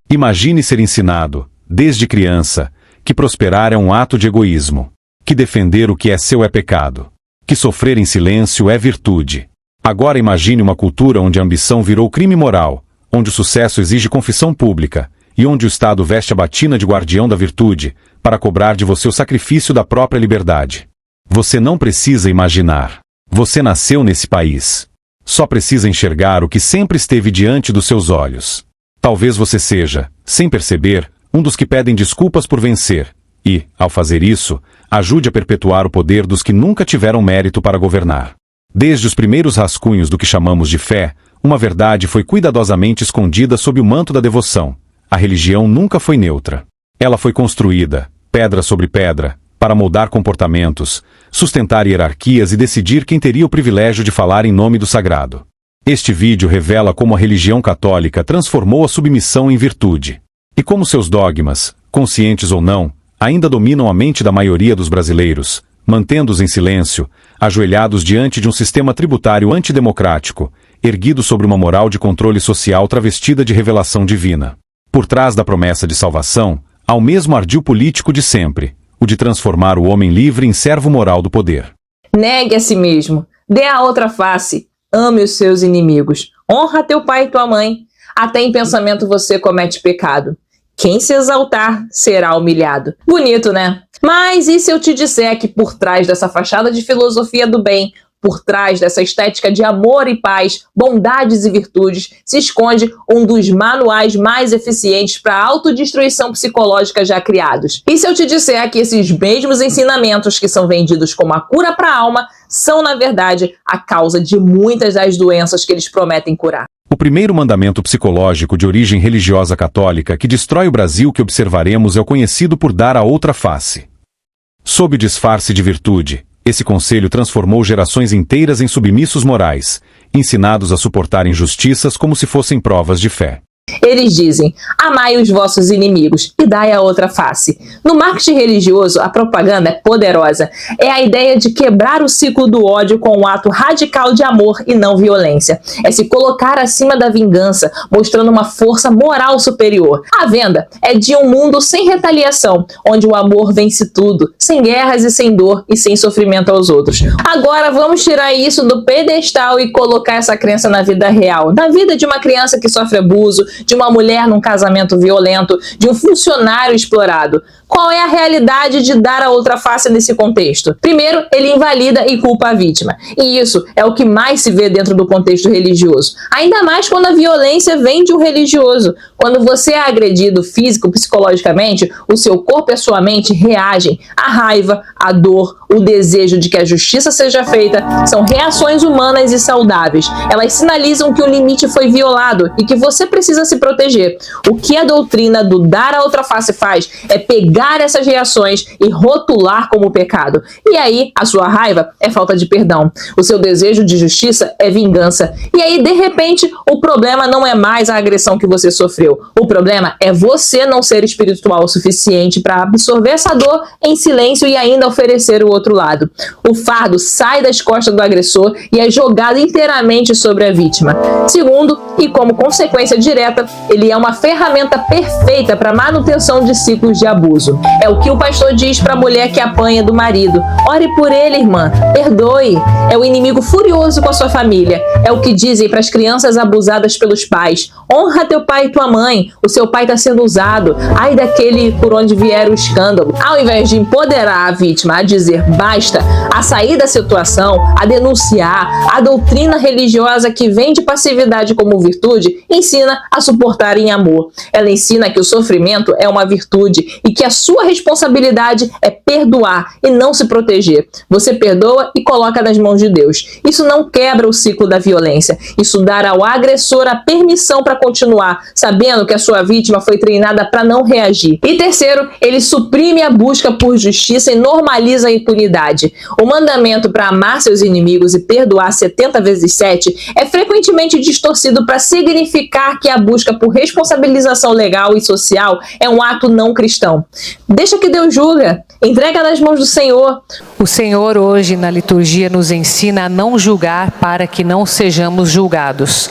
Imagine ser ensinado, desde criança, que prosperar é um ato de egoísmo, que defender o que é seu é pecado, que sofrer em silêncio é virtude. Agora imagine uma cultura onde a ambição virou crime moral, onde o sucesso exige confissão pública, e onde o Estado veste a batina de guardião da virtude, para cobrar de você o sacrifício da própria liberdade. Você não precisa imaginar. Você nasceu nesse país. Só precisa enxergar o que sempre esteve diante dos seus olhos. Talvez você seja, sem perceber, um dos que pedem desculpas por vencer, e, ao fazer isso, ajude a perpetuar o poder dos que nunca tiveram mérito para governar. Desde os primeiros rascunhos do que chamamos de fé, uma verdade foi cuidadosamente escondida sob o manto da devoção. A religião nunca foi neutra. Ela foi construída, pedra sobre pedra, para moldar comportamentos, sustentar hierarquias e decidir quem teria o privilégio de falar em nome do sagrado. Este vídeo revela como a religião católica transformou a submissão em virtude. E como seus dogmas, conscientes ou não, ainda dominam a mente da maioria dos brasileiros, mantendo-os em silêncio, ajoelhados diante de um sistema tributário antidemocrático, erguido sobre uma moral de controle social travestida de revelação divina. Por trás da promessa de salvação, há o mesmo ardil político de sempre, o de transformar o homem livre em servo moral do poder. Negue a si mesmo, dê a outra face, ame os seus inimigos, honra teu pai e tua mãe. Até em pensamento você comete pecado. Quem se exaltar será humilhado. Bonito, né? Mas e se eu te disser que por trás dessa fachada de filosofia do bem, por trás dessa estética de amor e paz, bondades e virtudes, se esconde um dos manuais mais eficientes para a autodestruição psicológica já criados? E se eu te disser que esses mesmos ensinamentos que são vendidos como a cura para a alma são, na verdade, a causa de muitas das doenças que eles prometem curar? O primeiro mandamento psicológico de origem religiosa católica que destrói o Brasil que observaremos é o conhecido por dar a outra face. Sob o disfarce de virtude, esse conselho transformou gerações inteiras em submissos morais, ensinados a suportar injustiças como se fossem provas de fé. Eles dizem, amai os vossos inimigos e dai a outra face. No marketing religioso, a propaganda é poderosa. É a ideia de quebrar o ciclo do ódio com um ato radical de amor e não violência. É se colocar acima da vingança, mostrando uma força moral superior. A venda é de um mundo sem retaliação, onde o amor vence tudo, sem guerras e sem dor e sem sofrimento aos outros. Agora vamos tirar isso do pedestal e colocar essa crença na vida real, na vida de uma criança que sofre abuso, de uma mulher num casamento violento, de um funcionário explorado. Qual é a realidade de dar a outra face nesse contexto? Primeiro, ele invalida e culpa a vítima. E isso é o que mais se vê dentro do contexto religioso. Ainda mais quando a violência vem de um religioso. Quando você é agredido físico, psicologicamente, o seu corpo e a sua mente reagem. A raiva, a dor, o desejo de que a justiça seja feita são reações humanas e saudáveis. Elas sinalizam que o limite foi violado e que você precisa se proteger. O que a doutrina do dar a outra face faz é pegar essas reações e rotular como pecado. E aí, a sua raiva é falta de perdão. O seu desejo de justiça é vingança. E aí, de repente, o problema não é mais a agressão que você sofreu. O problema é você não ser espiritual o suficiente para absorver essa dor em silêncio e ainda oferecer o outro lado. O fardo sai das costas do agressor e é jogado inteiramente sobre a vítima. Segundo, e como consequência direta, ele é uma ferramenta perfeita para manutenção de ciclos de abuso. É o que o pastor diz para a mulher que apanha do marido. Ore por ele, irmã. Perdoe. É o inimigo furioso com a sua família. É o que dizem para as crianças abusadas pelos pais. Honra teu pai e tua mãe. O seu pai está sendo usado. Ai daquele por onde vier o escândalo. Ao invés de empoderar a vítima a dizer basta, a sair da situação, a denunciar, a doutrina religiosa que vende passividade como virtude ensina a suportar em amor. Ela ensina que o sofrimento é uma virtude e que a sua responsabilidade é perdoar e não se proteger. Você perdoa e coloca nas mãos de Deus. Isso não quebra o ciclo da violência. Isso dá ao agressor a permissão para continuar, sabendo que a sua vítima foi treinada para não reagir. E terceiro, ele suprime a busca por justiça e normaliza a impunidade. O mandamento para amar seus inimigos e perdoar 70 vezes 7 é frequentemente distorcido para significar que a busca por responsabilização legal e social é um ato não cristão. Deixa que Deus julga. Entrega nas mãos do Senhor. O Senhor hoje na liturgia nos ensina a não julgar para que não sejamos julgados.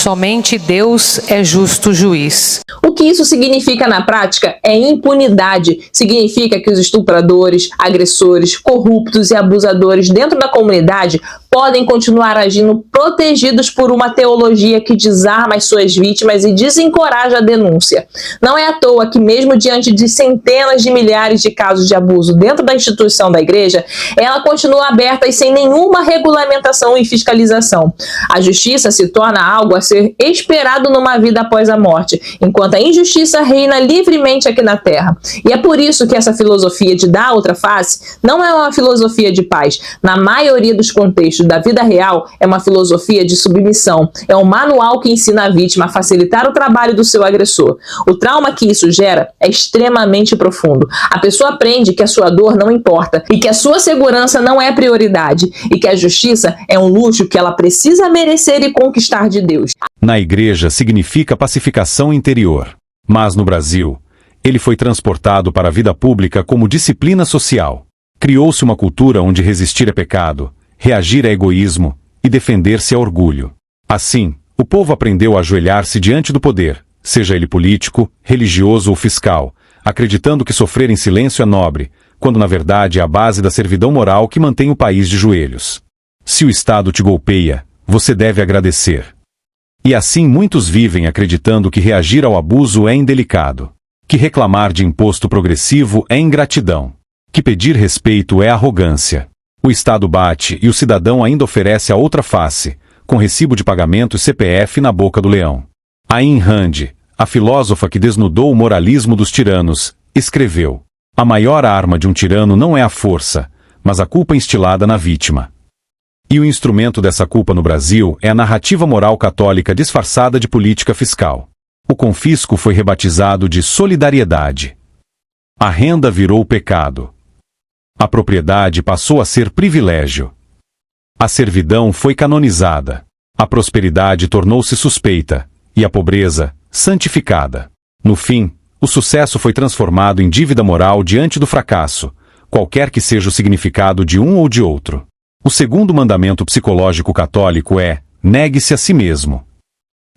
Somente Deus é justo juiz. O que isso significa na prática é impunidade. Significa que os estupradores, agressores, corruptos e abusadores dentro da comunidade podem continuar agindo protegidos por uma teologia que desarma as suas vítimas e desencoraja a denúncia. Não é à toa que, mesmo diante de centenas de milhares de casos de abuso dentro da instituição da igreja, ela continua aberta e sem nenhuma regulamentação e fiscalização. A justiça se torna algo a ser esperado numa vida após a morte, enquanto a injustiça reina livremente aqui na Terra. E é por isso que essa filosofia de dar outra face não é uma filosofia de paz. Na maioria dos contextos da vida real, é uma filosofia de submissão. É um manual que ensina a vítima a facilitar o trabalho do seu agressor. O trauma que isso gera é extremamente profundo. A pessoa aprende que a sua dor não importa e que a sua segurança não é prioridade e que a justiça é um luxo que ela precisa merecer e conquistar de Deus. Na igreja significa pacificação interior. Mas no Brasil, ele foi transportado para a vida pública como disciplina social. Criou-se uma cultura onde resistir é pecado, reagir é egoísmo e defender-se é orgulho. Assim, o povo aprendeu a ajoelhar-se diante do poder, seja ele político, religioso ou fiscal, acreditando que sofrer em silêncio é nobre, quando na verdade é a base da servidão moral que mantém o país de joelhos. Se o Estado te golpeia, você deve agradecer. E assim muitos vivem acreditando que reagir ao abuso é indelicado, que reclamar de imposto progressivo é ingratidão, que pedir respeito é arrogância. O Estado bate e o cidadão ainda oferece a outra face, com recibo de pagamento e CPF na boca do leão. Ayn Rand, a filósofa que desnudou o moralismo dos tiranos, escreveu: a maior arma de um tirano não é a força, mas a culpa instilada na vítima. E o instrumento dessa culpa no Brasil é a narrativa moral católica disfarçada de política fiscal. O confisco foi rebatizado de solidariedade. A renda virou pecado. A propriedade passou a ser privilégio. A servidão foi canonizada. A prosperidade tornou-se suspeita. E a pobreza, santificada. No fim, o sucesso foi transformado em dívida moral diante do fracasso, qualquer que seja o significado de um ou de outro. O segundo mandamento psicológico católico é: negue-se a si mesmo.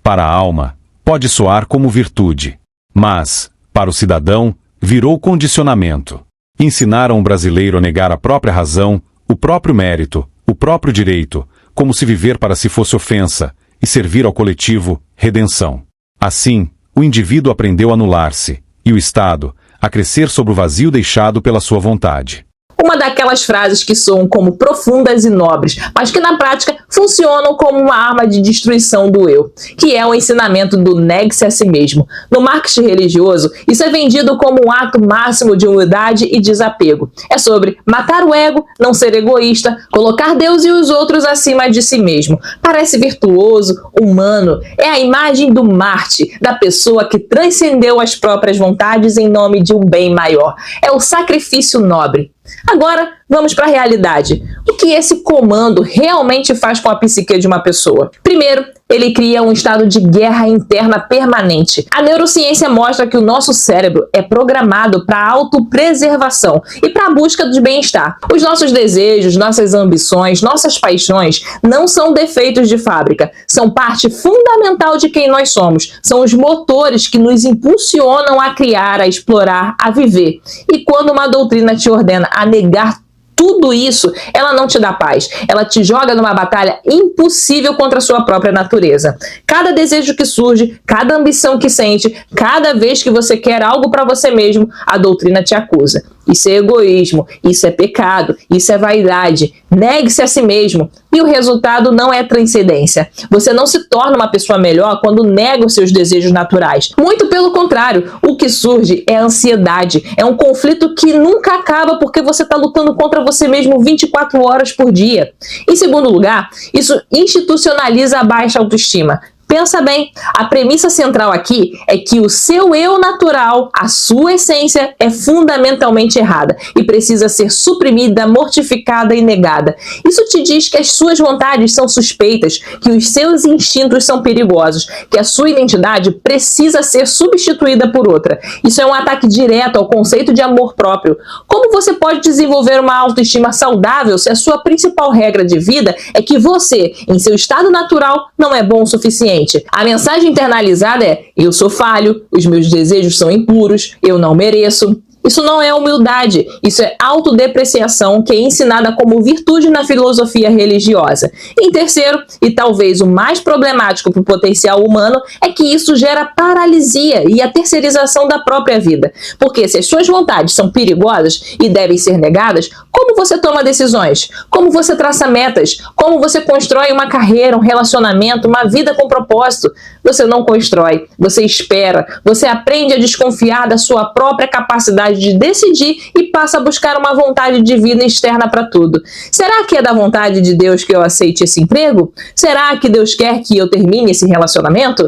Para a alma, pode soar como virtude, mas, para o cidadão, virou condicionamento. Ensinaram o brasileiro a negar a própria razão, o próprio mérito, o próprio direito, como se viver para si fosse ofensa, e servir ao coletivo, redenção. Assim, o indivíduo aprendeu a anular-se, e o Estado, a crescer sobre o vazio deixado pela sua vontade. Uma daquelas frases que soam como profundas e nobres, mas que na prática funcionam como uma arma de destruição do eu, que é o ensinamento do negue-se a si mesmo. No marketing religioso, isso é vendido como um ato máximo de humildade e desapego. É sobre matar o ego, não ser egoísta, colocar Deus e os outros acima de si mesmo. Parece virtuoso, humano, é a imagem do Marte, da pessoa que transcendeu as próprias vontades em nome de um bem maior. É o sacrifício nobre. Agora, vamos para a realidade. O que esse comando realmente faz com a psique de uma pessoa? Primeiro, ele cria um estado de guerra interna permanente. A neurociência mostra que o nosso cérebro é programado para a autopreservação e para a busca do bem-estar. Os nossos desejos, nossas ambições, nossas paixões não são defeitos de fábrica. São parte fundamental de quem nós somos. São os motores que nos impulsionam a criar, a explorar, a viver. E quando uma doutrina te ordena a negar tudo isso, ela não te dá paz. Ela te joga numa batalha impossível contra a sua própria natureza. Cada desejo que surge, cada ambição que sente, cada vez que você quer algo para você mesmo, a doutrina te acusa. Isso é egoísmo, isso é pecado, isso é vaidade. Negue-se a si mesmo. E o resultado não é transcendência. Você não se torna uma pessoa melhor quando nega os seus desejos naturais. Muito pelo contrário, o que surge é a ansiedade. É um conflito que nunca acaba porque você está lutando contra você mesmo 24 horas por dia. Em segundo lugar, isso institucionaliza a baixa autoestima. Pensa bem, a premissa central aqui é que o seu eu natural, a sua essência, é fundamentalmente errada e precisa ser suprimida, mortificada e negada. Isso te diz que as suas vontades são suspeitas, que os seus instintos são perigosos, que a sua identidade precisa ser substituída por outra. Isso é um ataque direto ao conceito de amor próprio. Como você pode desenvolver uma autoestima saudável se a sua principal regra de vida é que você, em seu estado natural, não é bom o suficiente? Exatamente. A mensagem internalizada é: eu sou falho, os meus desejos são impuros, eu não mereço. Isso não é humildade, isso é autodepreciação, que é ensinada como virtude na filosofia religiosa. Em terceiro, e talvez o mais problemático para o potencial humano, é que isso gera paralisia e a terceirização da própria vida. Porque se as suas vontades são perigosas e devem ser negadas, como você toma decisões? Como você traça metas? Como você constrói uma carreira, um relacionamento, uma vida com propósito? Você não constrói, você espera, você aprende a desconfiar da sua própria capacidade de decidir e passa a buscar uma vontade divina externa para tudo. Será que é da vontade de Deus que eu aceite esse emprego? Será que Deus quer que eu termine esse relacionamento?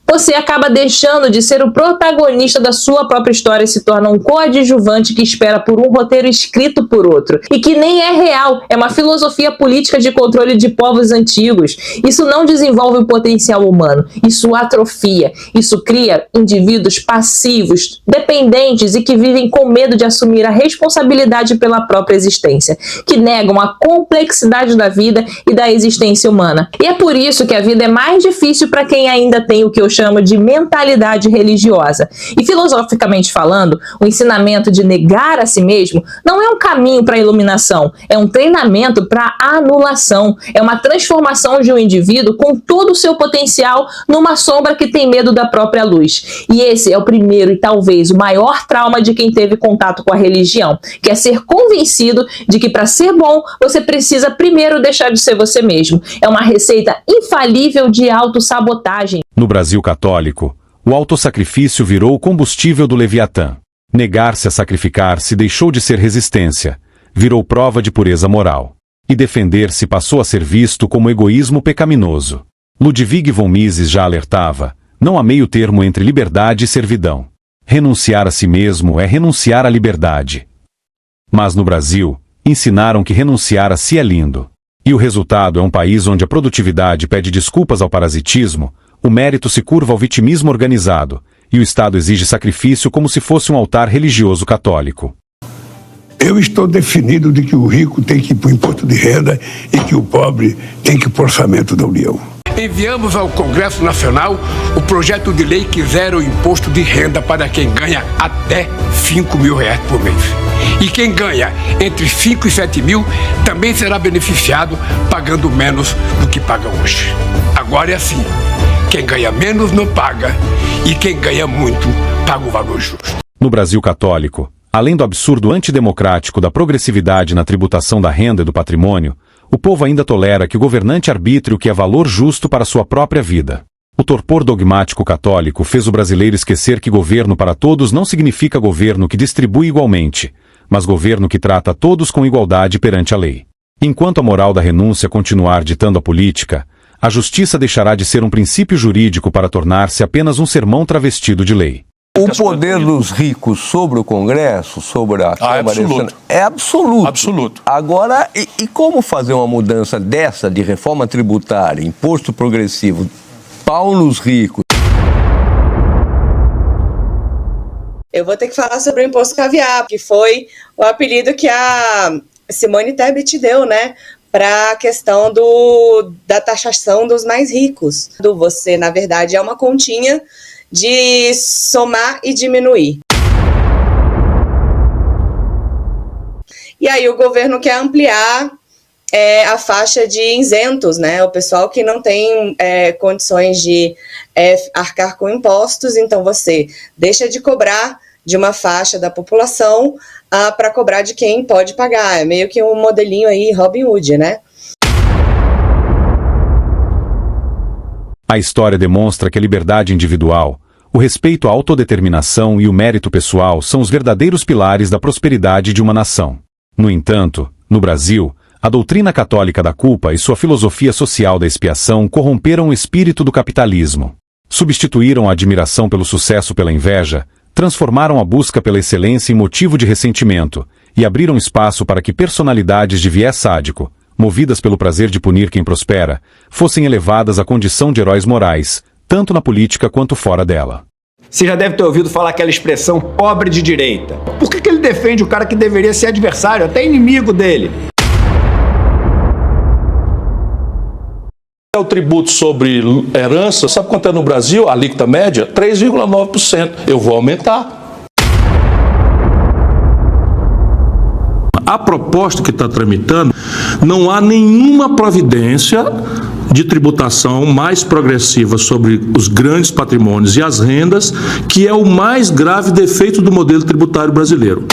Você acaba deixando de ser o protagonista da sua própria história e se torna um coadjuvante que espera por um roteiro escrito por outro. E que nem é real, é uma filosofia política de controle de povos antigos. Isso não desenvolve o potencial humano, isso atrofia, isso cria indivíduos passivos, dependentes e que vivem com medo de assumir a responsabilidade pela própria existência, que negam a complexidade da vida e da existência humana. E é por isso que a vida é mais difícil para quem ainda tem o que eu chamo de mentalidade religiosa. E filosoficamente falando, o ensinamento de negar a si mesmo não é um caminho para a iluminação, é um treinamento para a anulação, é uma transformação de um indivíduo com todo o seu potencial numa sombra que tem medo da própria luz. E esse é o primeiro e talvez o maior trauma de quem teve contato com a religião, que é ser convencido de que para ser bom você precisa primeiro deixar de ser você mesmo. É uma receita infalível de autossabotagem. No Brasil católico, o autossacrifício virou o combustível do Leviatã. Negar-se a sacrificar-se deixou de ser resistência, virou prova de pureza moral. E defender-se passou a ser visto como egoísmo pecaminoso. Ludwig von Mises já alertava: não há meio termo entre liberdade e servidão. Renunciar a si mesmo é renunciar à liberdade. Mas no Brasil, ensinaram que renunciar a si é lindo. E o resultado é um país onde a produtividade pede desculpas ao parasitismo, o mérito se curva ao vitimismo organizado, e o Estado exige sacrifício como se fosse um altar religioso católico. Eu estou definido de que o rico tem que ir para o imposto de renda e que o pobre tem que ir para o orçamento da União. Enviamos ao Congresso Nacional o projeto de lei que zera o imposto de renda para quem ganha até R$5.000 por mês. E quem ganha entre 5 e 7 mil também será beneficiado pagando menos do que paga hoje. Agora é assim. Quem ganha menos não paga, e quem ganha muito paga o valor justo. No Brasil católico, além do absurdo antidemocrático da progressividade na tributação da renda e do patrimônio, o povo ainda tolera que o governante arbitre o que é valor justo para sua própria vida. O torpor dogmático católico fez o brasileiro esquecer que governo para todos não significa governo que distribui igualmente, mas governo que trata todos com igualdade perante a lei. Enquanto a moral da renúncia continuar ditando a política, a justiça deixará de ser um princípio jurídico para tornar-se apenas um sermão travestido de lei. O poder dos ricos sobre o Congresso, sobre a Câmara... É absoluto. É absoluto. Absoluto. Agora, e como fazer uma mudança dessa de reforma tributária, imposto progressivo, pau nos ricos? Eu vou ter que falar sobre o imposto caviar, que foi o apelido que a Simone Tebet deu, né? Para a questão da taxação dos mais ricos. Você, na verdade, é uma continha de somar e diminuir. E aí o governo quer ampliar a faixa de isentos, né? O pessoal que não tem condições de arcar com impostos, então você deixa de cobrar de uma faixa da população para cobrar de quem pode pagar. É meio que um modelinho aí Robin Hood, né? A história demonstra que a liberdade individual, o respeito à autodeterminação e o mérito pessoal são os verdadeiros pilares da prosperidade de uma nação. No entanto, no Brasil, a doutrina católica da culpa e sua filosofia social da expiação corromperam o espírito do capitalismo. Substituíram a admiração pelo sucesso pela inveja, transformaram a busca pela excelência em motivo de ressentimento, e abriram espaço para que personalidades de viés sádico, movidas pelo prazer de punir quem prospera, fossem elevadas à condição de heróis morais, tanto na política quanto fora dela. Você já deve ter ouvido falar aquela expressão pobre de direita. Por que ele defende o cara que deveria ser adversário, até inimigo dele? o tributo sobre herança, sabe quanto é no Brasil? A alíquota média? 3,9%. Eu vou aumentar. A proposta que está tramitando, não há nenhuma providência de tributação mais progressiva sobre os grandes patrimônios e as rendas, que é o mais grave defeito do modelo tributário brasileiro.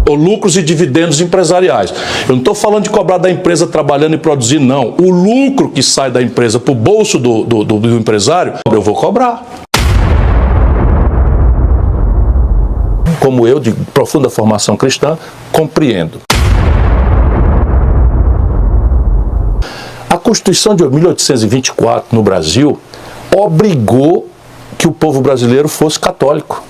Ou lucros e dividendos empresariais. Eu não estou falando de cobrar da empresa trabalhando e produzindo, não. O lucro que sai da empresa para o bolso do empresário, eu vou cobrar. Como eu, de profunda formação cristã, compreendo. A Constituição de 1824, no Brasil, obrigou que o povo brasileiro fosse católico.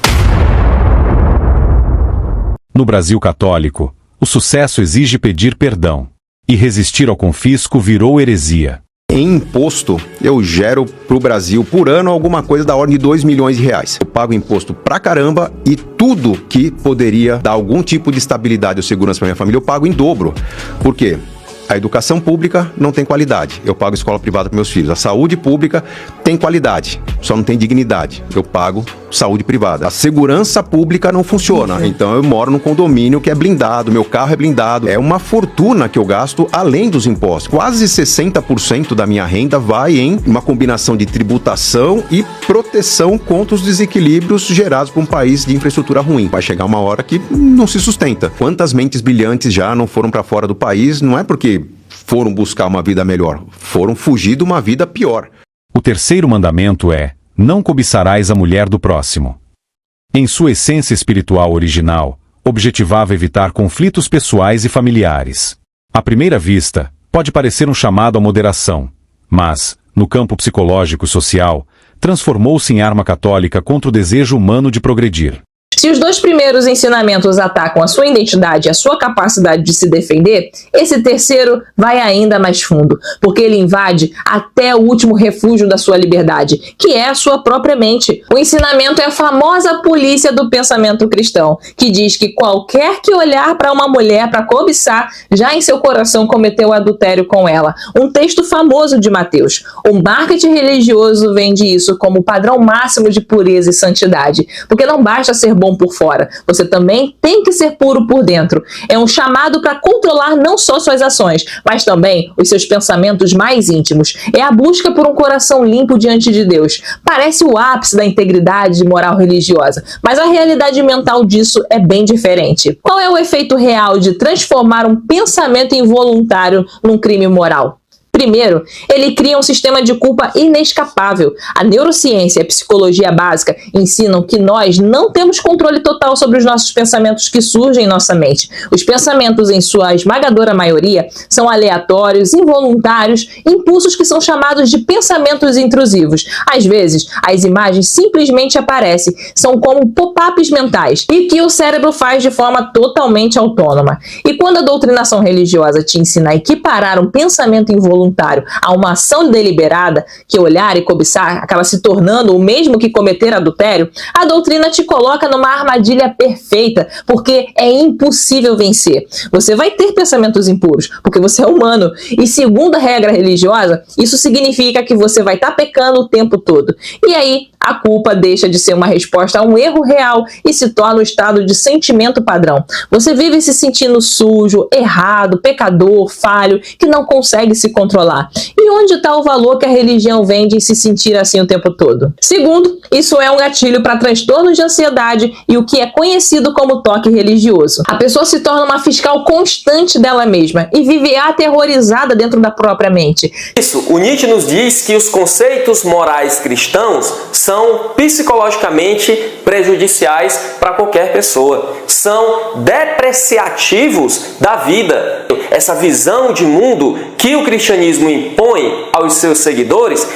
No Brasil católico, o sucesso exige pedir perdão, e resistir ao confisco virou heresia. Em imposto, eu gero para o Brasil, por ano, alguma coisa da ordem de 2 milhões de reais. Eu pago imposto pra caramba e tudo que poderia dar algum tipo de estabilidade ou segurança para minha família, eu pago em dobro. Por quê? A educação pública não tem qualidade, eu pago escola privada para meus filhos. A saúde pública tem qualidade, só não tem dignidade, eu pago saúde privada. A segurança pública não funciona, então eu moro num condomínio que é blindado, meu carro é blindado. É uma fortuna que eu gasto além dos impostos. Quase 60% da minha renda vai em uma combinação de tributação e proteção contra os desequilíbrios gerados por um país de infraestrutura ruim. Vai chegar uma hora que não se sustenta. Quantas mentes brilhantes já não foram para fora do país, não é porque foram buscar uma vida melhor, foram fugir de uma vida pior. O terceiro mandamento é: não cobiçarás a mulher do próximo. Em sua essência espiritual original, objetivava evitar conflitos pessoais e familiares. À primeira vista, pode parecer um chamado à moderação, mas, no campo psicológico e social, transformou-se em arma católica contra o desejo humano de progredir. Se os dois primeiros ensinamentos atacam a sua identidade e a sua capacidade de se defender, esse terceiro vai ainda mais fundo, porque ele invade até o último refúgio da sua liberdade, que é a sua própria mente. O ensinamento é a famosa polícia do pensamento cristão, que diz que qualquer que olhar para uma mulher para cobiçar, já em seu coração cometeu adultério com ela. Um texto famoso de Mateus. O marketing religioso vende isso como o padrão máximo de pureza e santidade, porque não basta ser bom por fora, você também tem que ser puro por dentro. É um chamado para controlar não só suas ações, mas também os seus pensamentos mais íntimos. É a busca por um coração limpo diante de Deus. Parece o ápice da integridade moral religiosa, mas a realidade mental disso é bem diferente. Qual é o efeito real de transformar um pensamento involuntário num crime moral? Primeiro, ele cria um sistema de culpa inescapável. A neurociência e a psicologia básica ensinam que nós não temos controle total sobre os nossos pensamentos que surgem em nossa mente. Os pensamentos, em sua esmagadora maioria, são aleatórios, involuntários, impulsos que são chamados de pensamentos intrusivos. Às vezes, as imagens simplesmente aparecem, são como pop-ups mentais, e que o cérebro faz de forma totalmente autônoma. E quando a doutrinação religiosa te ensina a equiparar um pensamento involuntário a uma ação deliberada, que olhar e cobiçar acaba se tornando o mesmo que cometer adultério, a doutrina te coloca numa armadilha perfeita, porque é impossível vencer. Você vai ter pensamentos impuros, porque você é humano, e segundo a regra religiosa, isso significa que você vai estar pecando o tempo todo. E aí, a culpa deixa de ser uma resposta a um erro real e se torna um estado de sentimento padrão. Você vive se sentindo sujo, errado, pecador, falho, que não consegue se controlar. E onde está o valor que a religião vende em se sentir assim o tempo todo? Segundo, isso é um gatilho para transtornos de ansiedade e o que é conhecido como toque religioso. A pessoa se torna uma fiscal constante dela mesma e vive aterrorizada dentro da própria mente. Isso, o Nietzsche nos diz que os conceitos morais cristãos são psicologicamente prejudiciais para qualquer pessoa. São depreciativos da vida. Essa visão de mundo que o cristianismo impõe aos seus seguidores,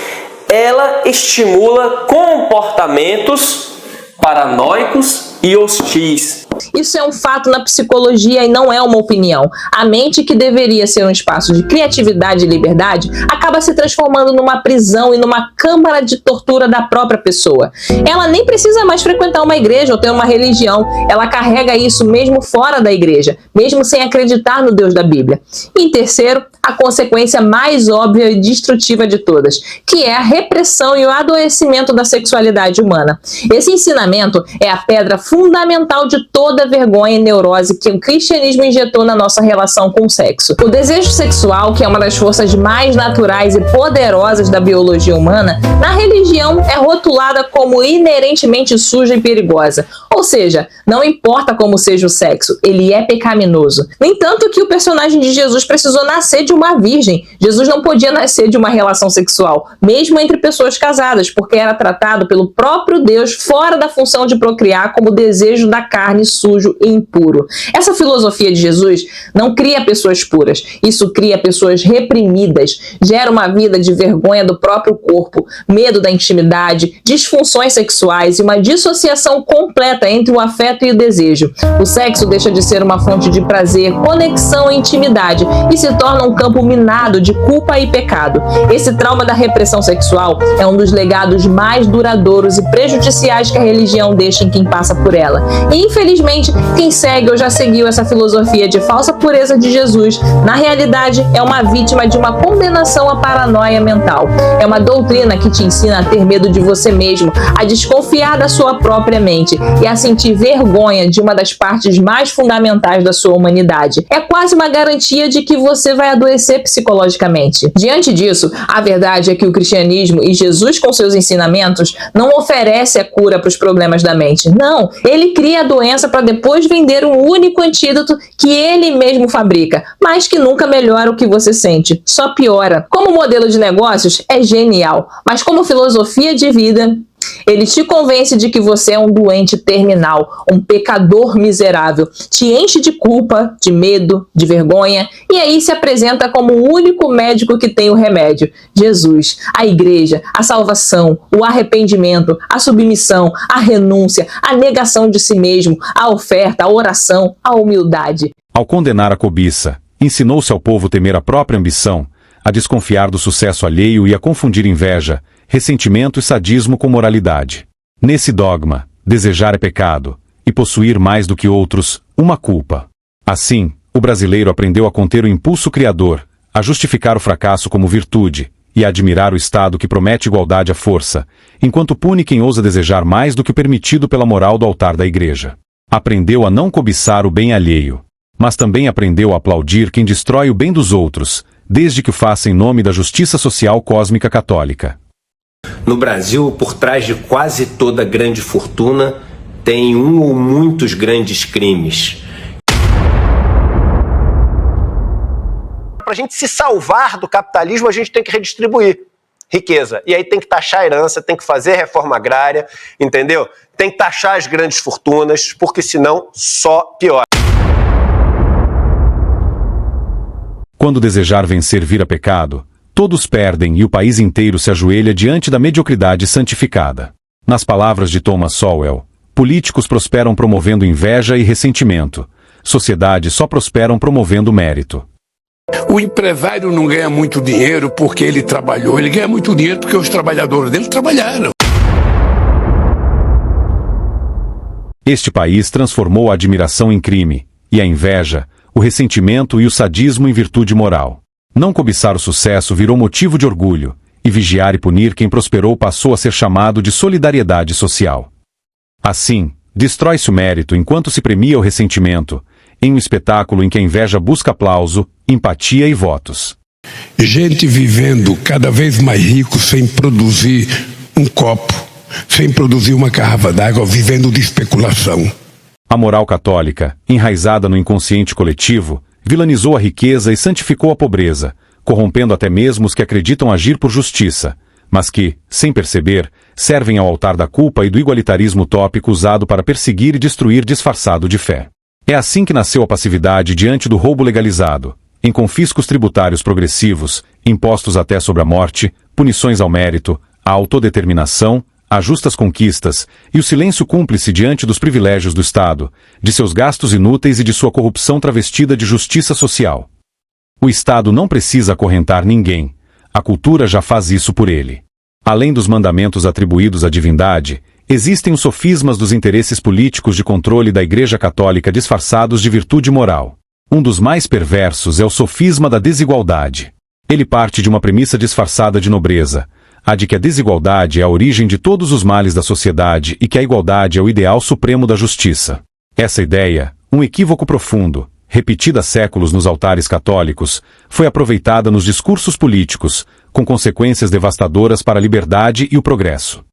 ela estimula comportamentos paranoicos e hostis. Isso é um fato na psicologia e não é uma opinião. A mente, que deveria ser um espaço de criatividade e liberdade, acaba se transformando numa prisão e numa câmara de tortura da própria pessoa. Ela nem precisa mais frequentar uma igreja ou ter uma religião. Ela carrega isso mesmo fora da igreja, mesmo sem acreditar no Deus da Bíblia. E em terceiro, a consequência mais óbvia e destrutiva de todas, que é a repressão e o adoecimento da sexualidade humana. Esse ensinamento é a pedra fundamental de toda a vergonha e neurose que o cristianismo injetou na nossa relação com o sexo. O desejo sexual, que é uma das forças mais naturais e poderosas da biologia humana, na religião é rotulada como inerentemente suja e perigosa. Ou seja, não importa como seja o sexo, ele é pecaminoso. No entanto, que o personagem de Jesus precisou nascer de uma virgem. Jesus não podia nascer de uma relação sexual, mesmo entre pessoas casadas, porque era tratado pelo próprio Deus fora da função de procriar como desejo da carne sujo e impuro. Essa filosofia de Jesus não cria pessoas puras, isso cria pessoas reprimidas, gera uma vida de vergonha do próprio corpo, medo da intimidade, disfunções sexuais e uma dissociação completa entre o afeto e o desejo. O sexo deixa de ser uma fonte de prazer, conexão e intimidade e se torna um campo minado de culpa e pecado. Esse trauma da repressão sexual é um dos legados mais duradouros e prejudiciais que a religião deixa em quem passa por ela. E infelizmente, quem segue ou já seguiu essa filosofia de falsa pureza de Jesus, na realidade é uma vítima de uma condenação à paranoia mental. É uma doutrina que te ensina a ter medo de você mesmo, a desconfiar da sua própria mente e a sentir vergonha de uma das partes mais fundamentais da sua humanidade. É quase uma garantia de que você vai adoecer psicologicamente. Diante disso, a verdade é que o cristianismo e Jesus com seus ensinamentos não oferece a cura para os problemas da mente. Não, ele cria a doença para depois vender um único antídoto que ele mesmo fabrica, mas que nunca melhora o que você sente, só piora. Como modelo de negócios, é genial, mas como filosofia de vida, ele te convence de que você é um doente terminal, um pecador miserável, te enche de culpa, de medo, de vergonha, e aí se apresenta como o único médico que tem o remédio: Jesus, a igreja, a salvação, o arrependimento, a submissão, a renúncia, a negação de si mesmo, a oferta, a oração, a humildade. Ao condenar a cobiça, ensinou-se ao povo temer a própria ambição, a desconfiar do sucesso alheio e a confundir inveja, ressentimento e sadismo com moralidade. Nesse dogma, desejar é pecado, e possuir mais do que outros, uma culpa. Assim, o brasileiro aprendeu a conter o impulso criador, a justificar o fracasso como virtude, e a admirar o Estado que promete igualdade à força, enquanto pune quem ousa desejar mais do que o permitido pela moral do altar da igreja. Aprendeu a não cobiçar o bem alheio, mas também aprendeu a aplaudir quem destrói o bem dos outros, desde que o faça em nome da justiça social cósmica católica. No Brasil, por trás de quase toda grande fortuna, tem um ou muitos grandes crimes. Para a gente se salvar do capitalismo, a gente tem que redistribuir riqueza. E aí tem que taxar a herança, tem que fazer reforma agrária, entendeu? Tem que taxar as grandes fortunas, porque senão só piora. Quando desejar vencer vira pecado, todos perdem e o país inteiro se ajoelha diante da mediocridade santificada. Nas palavras de Thomas Sowell, políticos prosperam promovendo inveja e ressentimento. Sociedades só prosperam promovendo mérito. O empresário não ganha muito dinheiro porque ele trabalhou, ele ganha muito dinheiro porque os trabalhadores dele trabalharam. Este país transformou a admiração em crime, e a inveja, o ressentimento e o sadismo em virtude moral. Não cobiçar o sucesso virou motivo de orgulho, e vigiar e punir quem prosperou passou a ser chamado de solidariedade social. Assim, destrói-se o mérito enquanto se premia o ressentimento, em um espetáculo em que a inveja busca aplauso, empatia e votos. Gente vivendo cada vez mais rico sem produzir um copo, sem produzir uma garrafa d'água, vivendo de especulação. A moral católica, enraizada no inconsciente coletivo, vilanizou a riqueza e santificou a pobreza, corrompendo até mesmo os que acreditam agir por justiça, mas que, sem perceber, servem ao altar da culpa e do igualitarismo utópico usado para perseguir e destruir disfarçado de fé. É assim que nasceu a passividade diante do roubo legalizado, em confiscos tributários progressivos, impostos até sobre a morte, punições ao mérito, à autodeterminação, as justas conquistas e o silêncio cúmplice diante dos privilégios do Estado, de seus gastos inúteis e de sua corrupção travestida de justiça social. O Estado não precisa acorrentar ninguém, a cultura já faz isso por ele. Além dos mandamentos atribuídos à divindade, existem os sofismas dos interesses políticos de controle da Igreja Católica disfarçados de virtude moral. Um dos mais perversos é o sofisma da desigualdade. Ele parte de uma premissa disfarçada de nobreza, a de que a desigualdade é a origem de todos os males da sociedade e que a igualdade é o ideal supremo da justiça. Essa ideia, um equívoco profundo, repetida há séculos nos altares católicos, foi aproveitada nos discursos políticos, com consequências devastadoras para a liberdade e o progresso.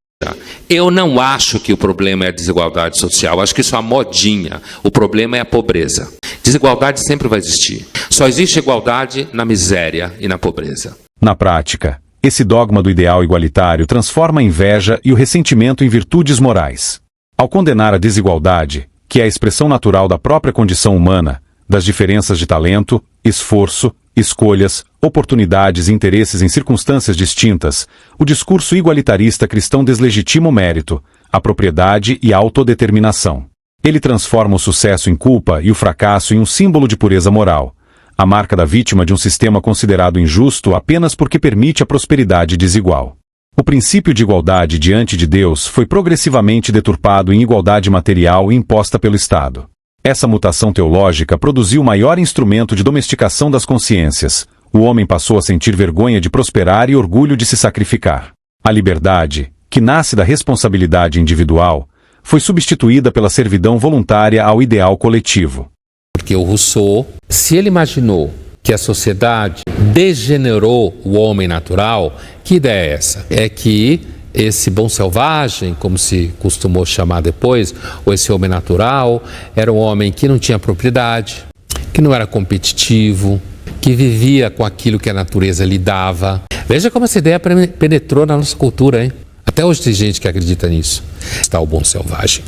Eu não acho que o problema é a desigualdade social, acho que isso é uma modinha. O problema é a pobreza. Desigualdade sempre vai existir. Só existe igualdade na miséria e na pobreza. Na prática, esse dogma do ideal igualitário transforma a inveja e o ressentimento em virtudes morais. Ao condenar a desigualdade, que é a expressão natural da própria condição humana, das diferenças de talento, esforço, escolhas, oportunidades e interesses em circunstâncias distintas, o discurso igualitarista cristão deslegitima o mérito, a propriedade e a autodeterminação. Ele transforma o sucesso em culpa e o fracasso em um símbolo de pureza moral, a marca da vítima de um sistema considerado injusto apenas porque permite a prosperidade desigual. O princípio de igualdade diante de Deus foi progressivamente deturpado em igualdade material imposta pelo Estado. Essa mutação teológica produziu o maior instrumento de domesticação das consciências. O homem passou a sentir vergonha de prosperar e orgulho de se sacrificar. A liberdade, que nasce da responsabilidade individual, foi substituída pela servidão voluntária ao ideal coletivo. Porque o Rousseau, se ele imaginou que a sociedade degenerou o homem natural, que ideia é essa? É que esse bom selvagem, como se costumou chamar depois, ou esse homem natural, era um homem que não tinha propriedade, que não era competitivo, que vivia com aquilo que a natureza lhe dava. Veja como essa ideia penetrou na nossa cultura, hein? Até hoje tem gente que acredita nisso. Está o bom selvagem.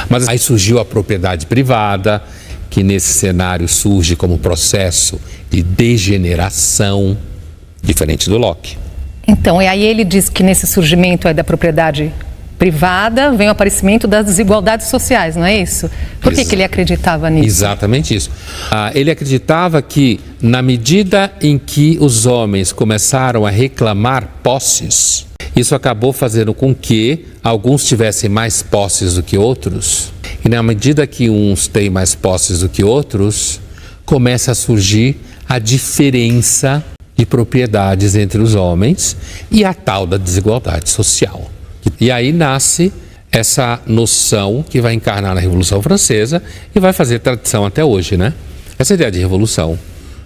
Mas aí surgiu a propriedade privada, que nesse cenário surge como processo de degeneração, diferente do Locke. Então, e aí ele diz que nesse surgimento aí da propriedade privada vem o aparecimento das desigualdades sociais, não é isso? Por que ele acreditava nisso? Exatamente isso. Ele acreditava que, na medida em que os homens começaram a reclamar posses, isso acabou fazendo com que alguns tivessem mais posses do que outros, e na medida que uns têm mais posses do que outros, começa a surgir a diferença de propriedades entre os homens e a tal da desigualdade social. E aí nasce essa noção que vai encarnar na Revolução Francesa e vai fazer tradição até hoje, né? Essa ideia de revolução,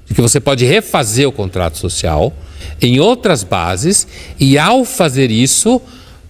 de que você pode refazer o contrato social em outras bases e, ao fazer isso,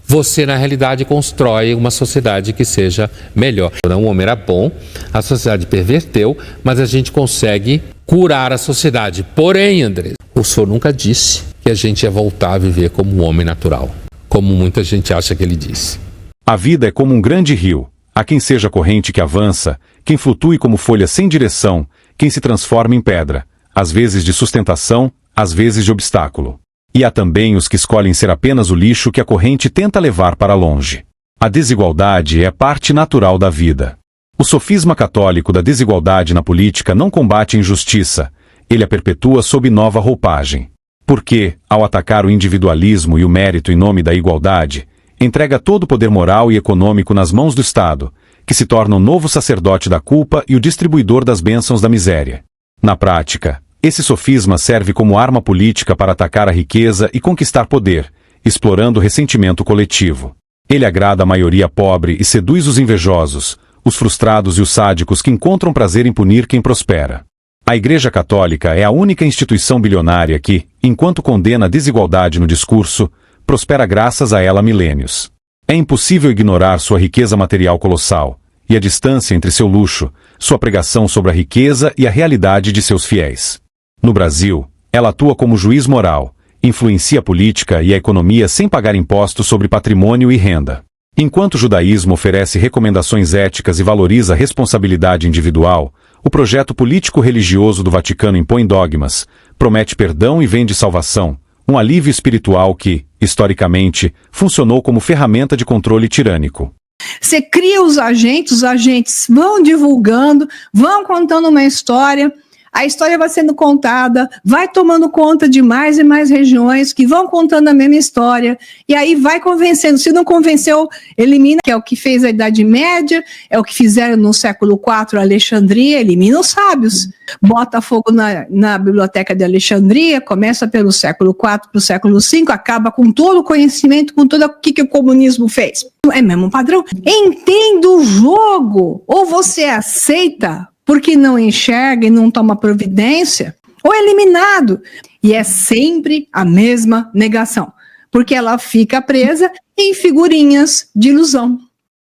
você, na realidade, constrói uma sociedade que seja melhor. O homem era bom, a sociedade perverteu, mas a gente consegue curar a sociedade. Porém, André, o senhor nunca disse que a gente ia voltar a viver como um homem natural, como muita gente acha que ele disse. A vida é como um grande rio. Há quem seja corrente que avança, quem flutue como folha sem direção, quem se transforma em pedra, às vezes de sustentação, às vezes de obstáculo. E há também os que escolhem ser apenas o lixo que a corrente tenta levar para longe. A desigualdade é parte natural da vida. O sofisma católico da desigualdade na política não combate a injustiça, ele a perpetua sob nova roupagem. Porque, ao atacar o individualismo e o mérito em nome da igualdade, entrega todo o poder moral e econômico nas mãos do Estado, que se torna o novo sacerdote da culpa e o distribuidor das bênçãos da miséria. Na prática, esse sofisma serve como arma política para atacar a riqueza e conquistar poder, explorando o ressentimento coletivo. Ele agrada a maioria pobre e seduz os invejosos, os frustrados e os sádicos que encontram prazer em punir quem prospera. A Igreja Católica é a única instituição bilionária que, enquanto condena a desigualdade no discurso, prospera graças a ela há milênios. É impossível ignorar sua riqueza material colossal, e a distância entre seu luxo, sua pregação sobre a riqueza e a realidade de seus fiéis. No Brasil, ela atua como juiz moral, influencia a política e a economia sem pagar impostos sobre patrimônio e renda. Enquanto o judaísmo oferece recomendações éticas e valoriza a responsabilidade individual, o projeto político-religioso do Vaticano impõe dogmas, promete perdão e vende salvação, Um alívio espiritual que, historicamente, funcionou como ferramenta de controle tirânico. Você cria os agentes vão divulgando, vão contando uma história, a história vai sendo contada, vai tomando conta de mais e mais regiões que vão contando a mesma história, e aí vai convencendo. Se não convenceu, elimina, que é o que fez a Idade Média, é o que fizeram no século IV a Alexandria, elimina os sábios. Bota fogo na biblioteca de Alexandria, começa pelo século IV para o século V, acaba com todo o conhecimento, com tudo o que o comunismo fez. É mesmo padrão. Entenda o jogo, ou você aceita porque não enxerga e não toma providência, ou é eliminado. E é sempre a mesma negação, porque ela fica presa em figurinhas de ilusão.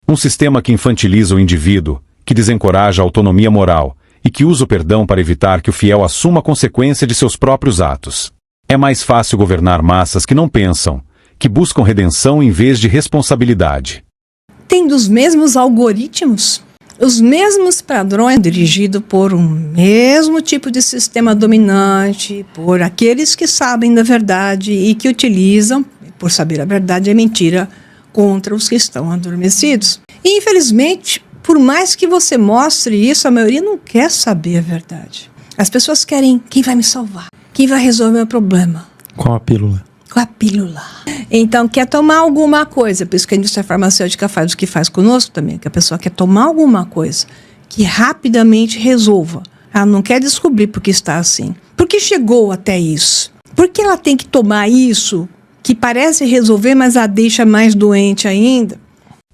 Um sistema que infantiliza o indivíduo, que desencoraja a autonomia moral e que usa o perdão para evitar que o fiel assuma a consequência de seus próprios atos. É mais fácil governar massas que não pensam, que buscam redenção em vez de responsabilidade. Tendo os mesmos algoritmos, os mesmos padrões, dirigido por um mesmo tipo de sistema dominante, por aqueles que sabem da verdade e que utilizam, por saber a verdade, a mentira contra os que estão adormecidos. E, infelizmente, por mais que você mostre isso, a maioria não quer saber a verdade. As pessoas querem quem vai me salvar, quem vai resolver o meu problema. Com a pílula. Com a pílula. Então, quer tomar alguma coisa, por isso que a indústria farmacêutica faz o que faz conosco também, que a pessoa quer tomar alguma coisa que rapidamente resolva. Ela não quer descobrir por que está assim. Por que chegou até isso? Por que ela tem que tomar isso, que parece resolver, mas a deixa mais doente ainda?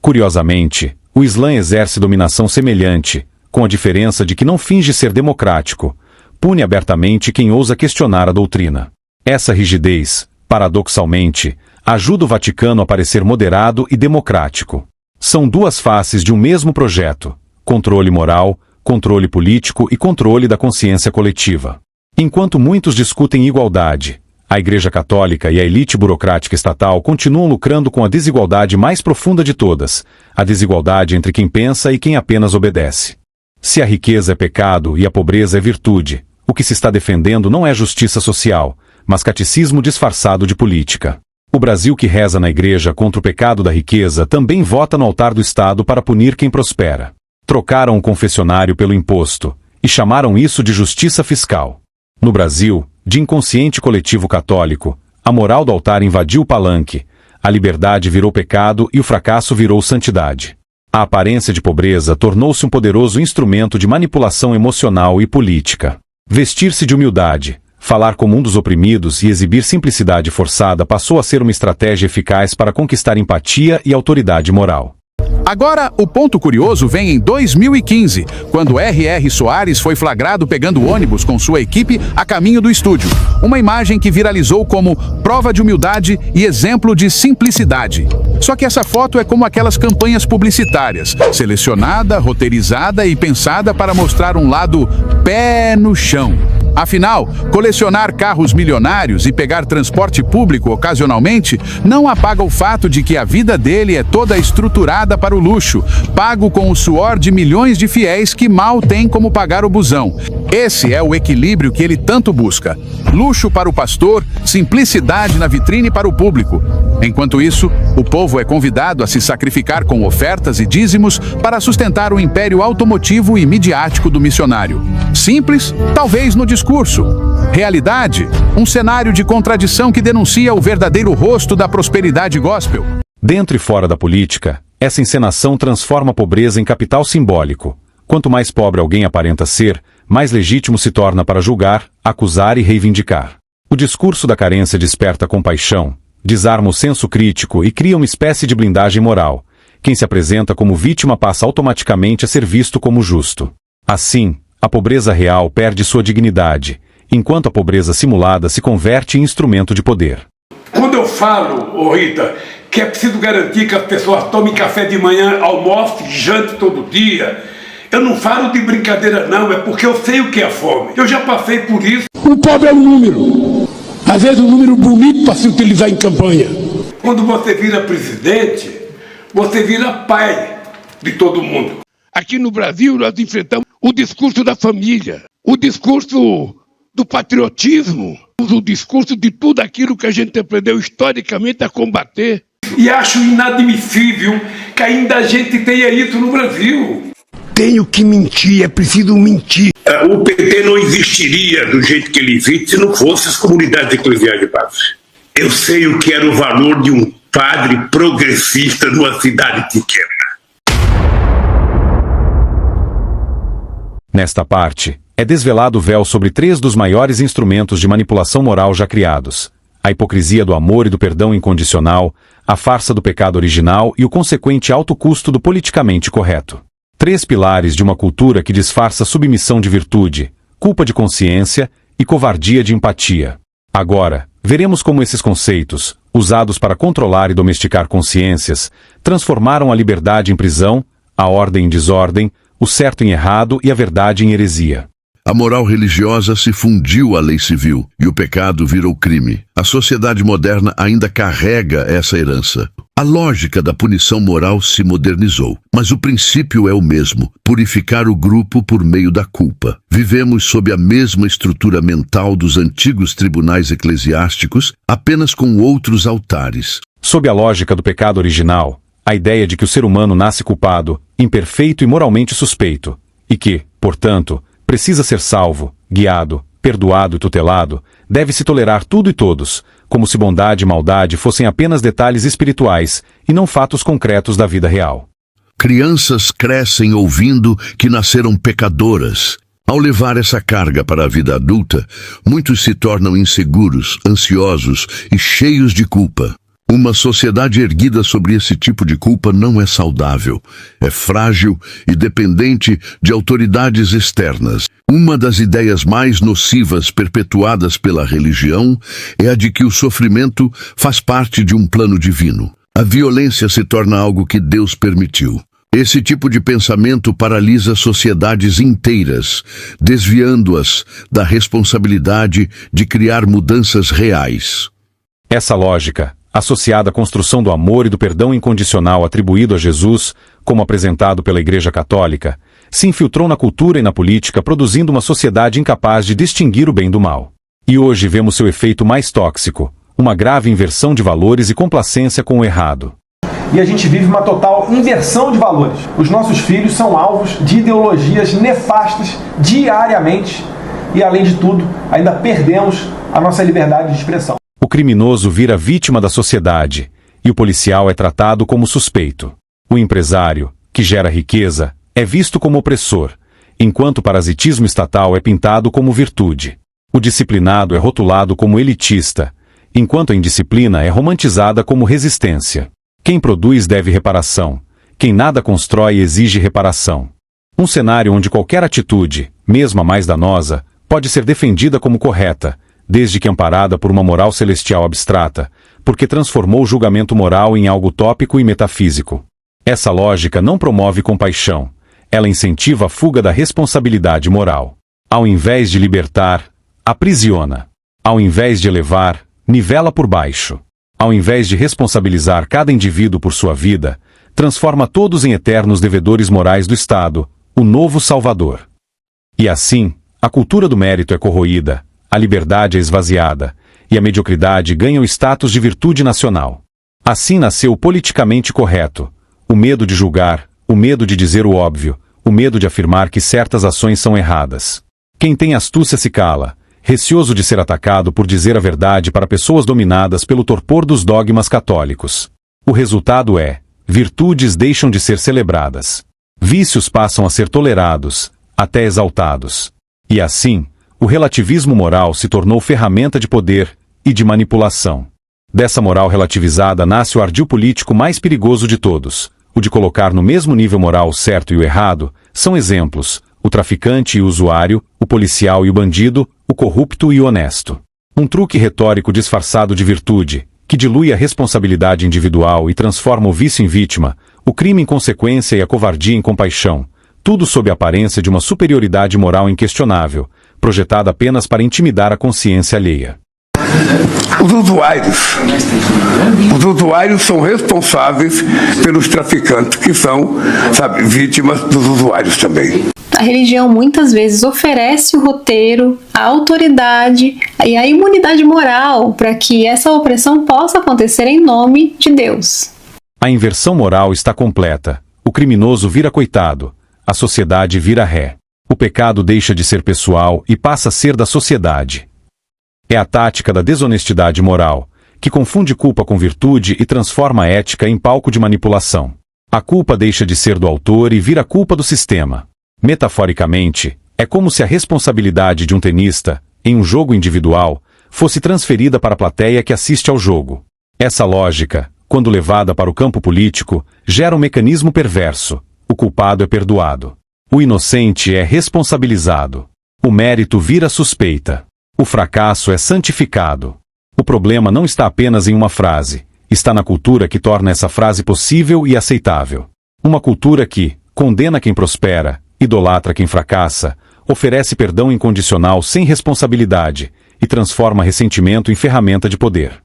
Curiosamente, o Islã exerce dominação semelhante, com a diferença de que não finge ser democrático, pune abertamente quem ousa questionar a doutrina. Essa rigidez, paradoxalmente, ajuda o Vaticano a parecer moderado e democrático. São duas faces de um mesmo projeto: controle moral, controle político e controle da consciência coletiva. Enquanto muitos discutem igualdade, a Igreja Católica e a elite burocrática estatal continuam lucrando com a desigualdade mais profunda de todas, a desigualdade entre quem pensa e quem apenas obedece. Se a riqueza é pecado e a pobreza é virtude, o que se está defendendo não é justiça social, mas catecismo disfarçado de política. O Brasil que reza na igreja contra o pecado da riqueza também vota no altar do Estado para punir quem prospera. Trocaram o confessionário pelo imposto e chamaram isso de justiça fiscal. No Brasil, de inconsciente coletivo católico, a moral do altar invadiu o palanque, a liberdade virou pecado e o fracasso virou santidade. A aparência de pobreza tornou-se um poderoso instrumento de manipulação emocional e política. Vestir-se de humildade, falar como um dos oprimidos e exibir simplicidade forçada passou a ser uma estratégia eficaz para conquistar empatia e autoridade moral. Agora, o ponto curioso vem em 2015, quando R.R. Soares foi flagrado pegando ônibus com sua equipe a caminho do estúdio. Uma imagem que viralizou como prova de humildade e exemplo de simplicidade. Só que essa foto é como aquelas campanhas publicitárias, selecionada, roteirizada e pensada para mostrar um lado pé no chão. Afinal, colecionar carros milionários e pegar transporte público ocasionalmente não apaga o fato de que a vida dele é toda estruturada para o luxo, pago com o suor de milhões de fiéis que mal têm como pagar o busão. Esse é o equilíbrio que ele tanto busca. Luxo para o pastor, simplicidade na vitrine para o público. Enquanto isso, o povo é convidado a se sacrificar com ofertas e dízimos para sustentar o império automotivo e midiático do missionário. Simples, talvez no discurso. Realidade, um cenário de contradição que denuncia o verdadeiro rosto da prosperidade gospel. Dentro e fora da política, essa encenação transforma a pobreza em capital simbólico. Quanto mais pobre alguém aparenta ser, mais legítimo se torna para julgar, acusar e reivindicar. O discurso da carência desperta compaixão, desarma o senso crítico e cria uma espécie de blindagem moral. Quem se apresenta como vítima passa automaticamente a ser visto como justo. Assim, a pobreza real perde sua dignidade, enquanto a pobreza simulada se converte em instrumento de poder. Quando eu falo, Rita, que é preciso garantir que as pessoas tomem café de manhã, almoço, jante todo dia, eu não falo de brincadeira não, é porque eu sei o que é fome. Eu já passei por isso. O pobre é um número. Às vezes um número bonito para se utilizar em campanha. Quando você vira presidente, você vira pai de todo mundo. Aqui no Brasil nós enfrentamos o discurso da família, o discurso do patriotismo, o discurso de tudo aquilo que a gente aprendeu historicamente a combater. E acho inadmissível que ainda a gente tenha isso no Brasil. Tenho que mentir, é preciso mentir. O PT não existiria do jeito que ele existe se não fosse as comunidades eclesiais de base. Eu sei o que era o valor de um padre progressista numa cidade pequena. Nesta parte, é desvelado o véu sobre 3 dos maiores instrumentos de manipulação moral já criados: a hipocrisia do amor e do perdão incondicional, a farsa do pecado original e o consequente alto custo do politicamente correto. 3 pilares de uma cultura que disfarça submissão de virtude, culpa de consciência e covardia de empatia. Agora, veremos como esses conceitos, usados para controlar e domesticar consciências, transformaram a liberdade em prisão, a ordem em desordem, o certo em errado e a verdade em heresia. A moral religiosa se fundiu à lei civil e o pecado virou crime. A sociedade moderna ainda carrega essa herança. A lógica da punição moral se modernizou, mas o princípio é o mesmo: purificar o grupo por meio da culpa. Vivemos sob a mesma estrutura mental dos antigos tribunais eclesiásticos, apenas com outros altares. Sob a lógica do pecado original, a ideia de que o ser humano nasce culpado, imperfeito e moralmente suspeito, e que, portanto, precisa ser salvo, guiado, perdoado e tutelado, deve-se tolerar tudo e todos, como se bondade e maldade fossem apenas detalhes espirituais e não fatos concretos da vida real. Crianças crescem ouvindo que nasceram pecadoras. Ao levar essa carga para a vida adulta, muitos se tornam inseguros, ansiosos e cheios de culpa. Uma sociedade erguida sobre esse tipo de culpa não é saudável, é frágil e dependente de autoridades externas. Uma das ideias mais nocivas perpetuadas pela religião é a de que o sofrimento faz parte de um plano divino. A violência se torna algo que Deus permitiu. Esse tipo de pensamento paralisa sociedades inteiras, desviando-as da responsabilidade de criar mudanças reais. Essa lógica, associada à construção do amor e do perdão incondicional atribuído a Jesus, como apresentado pela Igreja Católica, se infiltrou na cultura e na política, produzindo uma sociedade incapaz de distinguir o bem do mal. E hoje vemos seu efeito mais tóxico, uma grave inversão de valores e complacência com o errado. E a gente vive uma total inversão de valores. Os nossos filhos são alvos de ideologias nefastas diariamente e, além de tudo, ainda perdemos a nossa liberdade de expressão. O criminoso vira vítima da sociedade, e o policial é tratado como suspeito. O empresário, que gera riqueza, é visto como opressor, enquanto o parasitismo estatal é pintado como virtude. O disciplinado é rotulado como elitista, enquanto a indisciplina é romantizada como resistência. Quem produz deve reparação, quem nada constrói exige reparação. Um cenário onde qualquer atitude, mesmo a mais danosa, pode ser defendida como correta, desde que amparada por uma moral celestial abstrata, porque transformou o julgamento moral em algo utópico e metafísico. Essa lógica não promove compaixão, ela incentiva a fuga da responsabilidade moral. Ao invés de libertar, aprisiona. Ao invés de elevar, nivela por baixo. Ao invés de responsabilizar cada indivíduo por sua vida, transforma todos em eternos devedores morais do Estado, o novo Salvador. E assim, a cultura do mérito é corroída, a liberdade é esvaziada, e a mediocridade ganha o status de virtude nacional. Assim nasceu o politicamente correto, o medo de julgar, o medo de dizer o óbvio, o medo de afirmar que certas ações são erradas. Quem tem astúcia se cala, receoso de ser atacado por dizer a verdade para pessoas dominadas pelo torpor dos dogmas católicos. O resultado é: virtudes deixam de ser celebradas. Vícios passam a ser tolerados, até exaltados. E assim, o relativismo moral se tornou ferramenta de poder e de manipulação. Dessa moral relativizada nasce o ardil político mais perigoso de todos. O de colocar no mesmo nível moral o certo e o errado. São exemplos: o traficante e o usuário, o policial e o bandido, o corrupto e o honesto. Um truque retórico disfarçado de virtude, que dilui a responsabilidade individual e transforma o vício em vítima, o crime em consequência e a covardia em compaixão, tudo sob a aparência de uma superioridade moral inquestionável, projetada apenas para intimidar a consciência alheia. Os usuários são responsáveis pelos traficantes, que são, vítimas dos usuários também. A religião muitas vezes oferece o roteiro, a autoridade e a imunidade moral para que essa opressão possa acontecer em nome de Deus. A inversão moral está completa. O criminoso vira coitado, a sociedade vira ré. O pecado deixa de ser pessoal e passa a ser da sociedade. É a tática da desonestidade moral, que confunde culpa com virtude e transforma a ética em palco de manipulação. A culpa deixa de ser do autor e vira culpa do sistema. Metaforicamente, é como se a responsabilidade de um tenista, em um jogo individual, fosse transferida para a plateia que assiste ao jogo. Essa lógica, quando levada para o campo político, gera um mecanismo perverso. O culpado é perdoado. O inocente é responsabilizado. O mérito vira suspeita. O fracasso é santificado. O problema não está apenas em uma frase, está na cultura que torna essa frase possível e aceitável. Uma cultura que condena quem prospera, idolatra quem fracassa, oferece perdão incondicional sem responsabilidade e transforma ressentimento em ferramenta de poder.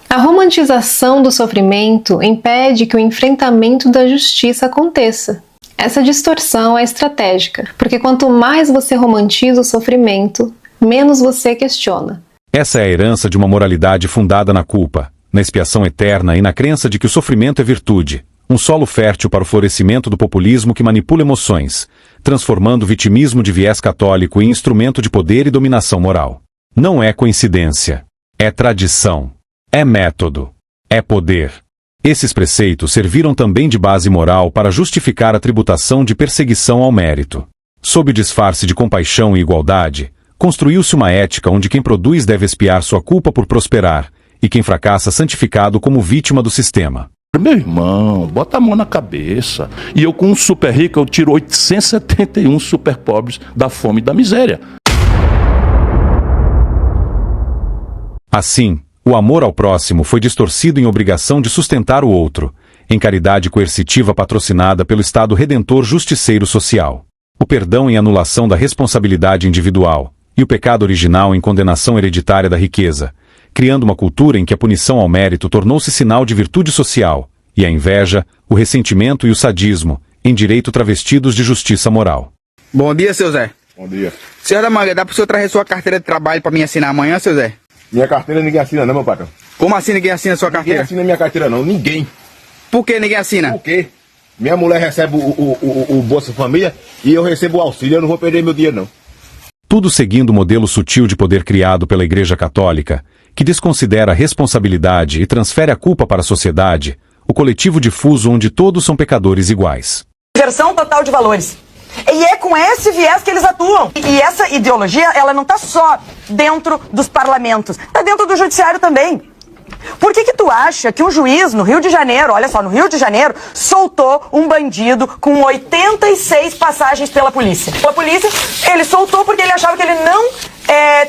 A romantização do sofrimento impede que o enfrentamento da justiça aconteça. Essa distorção é estratégica, porque quanto mais você romantiza o sofrimento, menos você questiona. Essa é a herança de uma moralidade fundada na culpa, na expiação eterna e na crença de que o sofrimento é virtude, um solo fértil para o florescimento do populismo que manipula emoções, transformando o vitimismo de viés católico em instrumento de poder e dominação moral. Não é coincidência. É tradição. É método. É poder. Esses preceitos serviram também de base moral para justificar a tributação de perseguição ao mérito. Sob o disfarce de compaixão e igualdade, construiu-se uma ética onde quem produz deve expiar sua culpa por prosperar, e quem fracassa santificado como vítima do sistema. Meu irmão, bota a mão na cabeça. E eu, com um super rico, eu tiro 871 super pobres da fome e da miséria. Assim, o amor ao próximo foi distorcido em obrigação de sustentar o outro, em caridade coercitiva patrocinada pelo Estado Redentor Justiceiro Social. O perdão em anulação da responsabilidade individual, e o pecado original em condenação hereditária da riqueza, criando uma cultura em que a punição ao mérito tornou-se sinal de virtude social, e a inveja, o ressentimento e o sadismo, em direito travestidos de justiça moral. Bom dia, seu Zé. Bom dia. Senhor da Manga, dá pro senhor trazer sua carteira de trabalho pra mim assinar amanhã, seu Zé? Minha carteira ninguém assina não, meu patrão. Como assim ninguém assina sua carteira? Ninguém assina minha carteira não, ninguém. Por que ninguém assina? Por quê? Minha mulher recebe o Bolsa Família e eu recebo o auxílio, eu não vou perder meu dinheiro não. Tudo seguindo o modelo sutil de poder criado pela Igreja Católica, que desconsidera a responsabilidade e transfere a culpa para a sociedade, o coletivo difuso onde todos são pecadores iguais. Inversão total de valores. E é com esse viés que eles atuam. E essa ideologia, ela não está só dentro dos parlamentos, está dentro do judiciário também. Por que tu acha que um juiz no Rio de Janeiro, olha só, no Rio de Janeiro, soltou um bandido com 86 passagens pela polícia? Pela polícia, ele soltou porque ele achava que ele não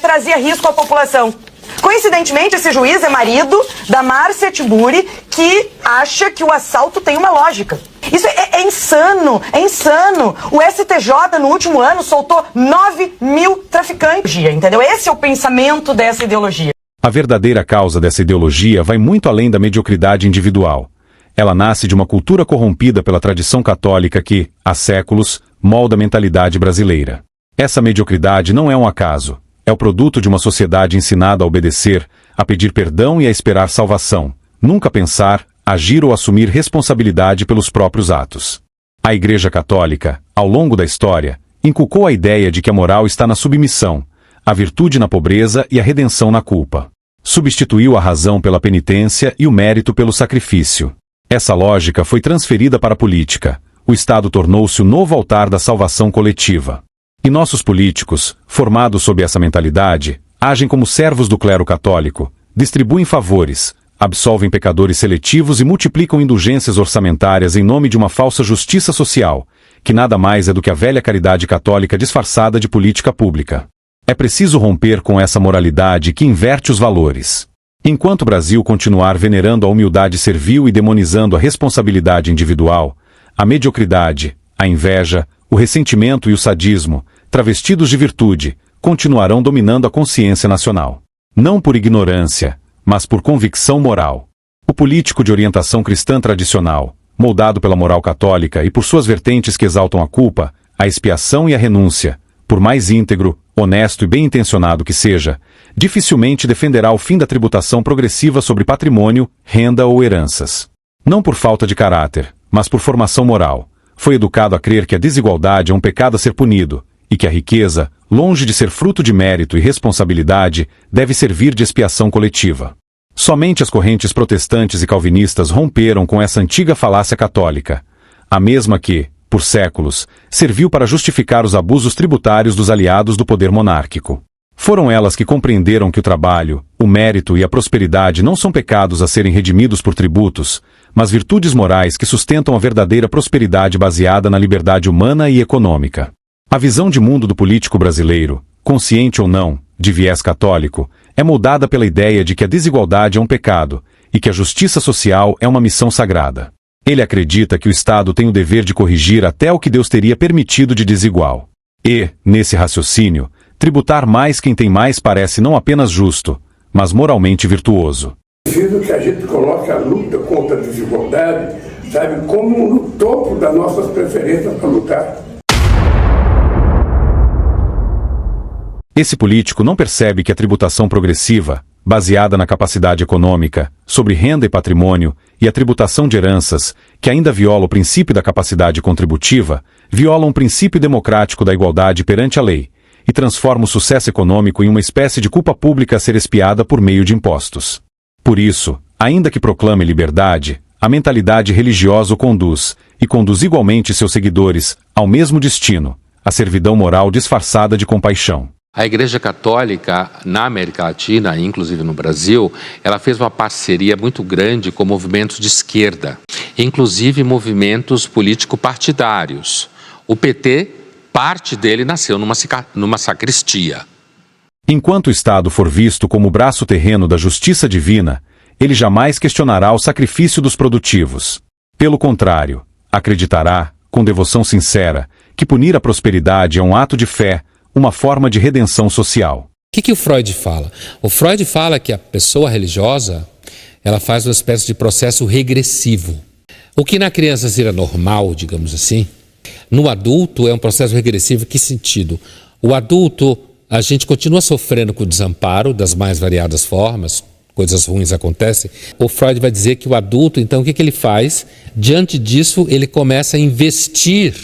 trazia risco à população. Coincidentemente, esse juiz é marido da Márcia Tiburi, que acha que o assalto tem uma lógica. Isso é insano, é insano. O STJ, no último ano, soltou 9 mil traficantes, entendeu? Esse é o pensamento dessa ideologia. A verdadeira causa dessa ideologia vai muito além da mediocridade individual. Ela nasce de uma cultura corrompida pela tradição católica que, há séculos, molda a mentalidade brasileira. Essa mediocridade não é um acaso. É o produto de uma sociedade ensinada a obedecer, a pedir perdão e a esperar salvação, nunca pensar, agir ou assumir responsabilidade pelos próprios atos. A Igreja Católica, ao longo da história, inculcou a ideia de que a moral está na submissão, a virtude na pobreza e a redenção na culpa. Substituiu a razão pela penitência e o mérito pelo sacrifício. Essa lógica foi transferida para a política. O Estado tornou-se o novo altar da salvação coletiva. E nossos políticos, formados sob essa mentalidade, agem como servos do clero católico, distribuem favores, absolvem pecadores seletivos e multiplicam indulgências orçamentárias em nome de uma falsa justiça social, que nada mais é do que a velha caridade católica disfarçada de política pública. É preciso romper com essa moralidade que inverte os valores. Enquanto o Brasil continuar venerando a humildade servil e demonizando a responsabilidade individual, a mediocridade, a inveja, o ressentimento e o sadismo, travestidos de virtude, continuarão dominando a consciência nacional. Não por ignorância, mas por convicção moral. O político de orientação cristã tradicional, moldado pela moral católica e por suas vertentes que exaltam a culpa, a expiação e a renúncia, por mais íntegro, honesto e bem-intencionado que seja, dificilmente defenderá o fim da tributação progressiva sobre patrimônio, renda ou heranças. Não por falta de caráter, mas por formação moral. Foi educado a crer que a desigualdade é um pecado a ser punido, e que a riqueza, longe de ser fruto de mérito e responsabilidade, deve servir de expiação coletiva. Somente as correntes protestantes e calvinistas romperam com essa antiga falácia católica, a mesma que, por séculos, serviu para justificar os abusos tributários dos aliados do poder monárquico. Foram elas que compreenderam que o trabalho, o mérito e a prosperidade não são pecados a serem redimidos por tributos, mas virtudes morais que sustentam a verdadeira prosperidade baseada na liberdade humana e econômica. A visão de mundo do político brasileiro, consciente ou não, de viés católico, é moldada pela ideia de que a desigualdade é um pecado e que a justiça social é uma missão sagrada. Ele acredita que o Estado tem o dever de corrigir até o que Deus teria permitido de desigual. E, nesse raciocínio, tributar mais quem tem mais parece não apenas justo, mas moralmente virtuoso. Preciso que a gente coloque a luta contra a desigualdade, sabe, como no topo das nossas preferências para lutar. Esse político não percebe que a tributação progressiva, baseada na capacidade econômica, sobre renda e patrimônio, e a tributação de heranças, que ainda viola o princípio da capacidade contributiva, viola um princípio democrático da igualdade perante a lei, e transforma o sucesso econômico em uma espécie de culpa pública a ser expiada por meio de impostos. Por isso, ainda que proclame liberdade, a mentalidade religiosa o conduz, e conduz igualmente seus seguidores, ao mesmo destino, a servidão moral disfarçada de compaixão. A Igreja Católica, na América Latina, inclusive no Brasil, ela fez uma parceria muito grande com movimentos de esquerda, inclusive movimentos político-partidários. O PT, parte dele nasceu numa sacristia. Enquanto o Estado for visto como o braço terreno da justiça divina, ele jamais questionará o sacrifício dos produtivos. Pelo contrário, acreditará, com devoção sincera, que punir a prosperidade é um ato de fé, uma forma de redenção social. O que o Freud fala? O Freud fala que a pessoa religiosa, ela faz uma espécie de processo regressivo. O que na criança seria normal, digamos assim, no adulto é um processo regressivo. Que sentido? O adulto, a gente continua sofrendo com o desamparo das mais variadas formas, coisas ruins acontecem. O Freud vai dizer que o adulto, então, o que ele faz? Diante disso, ele começa a investir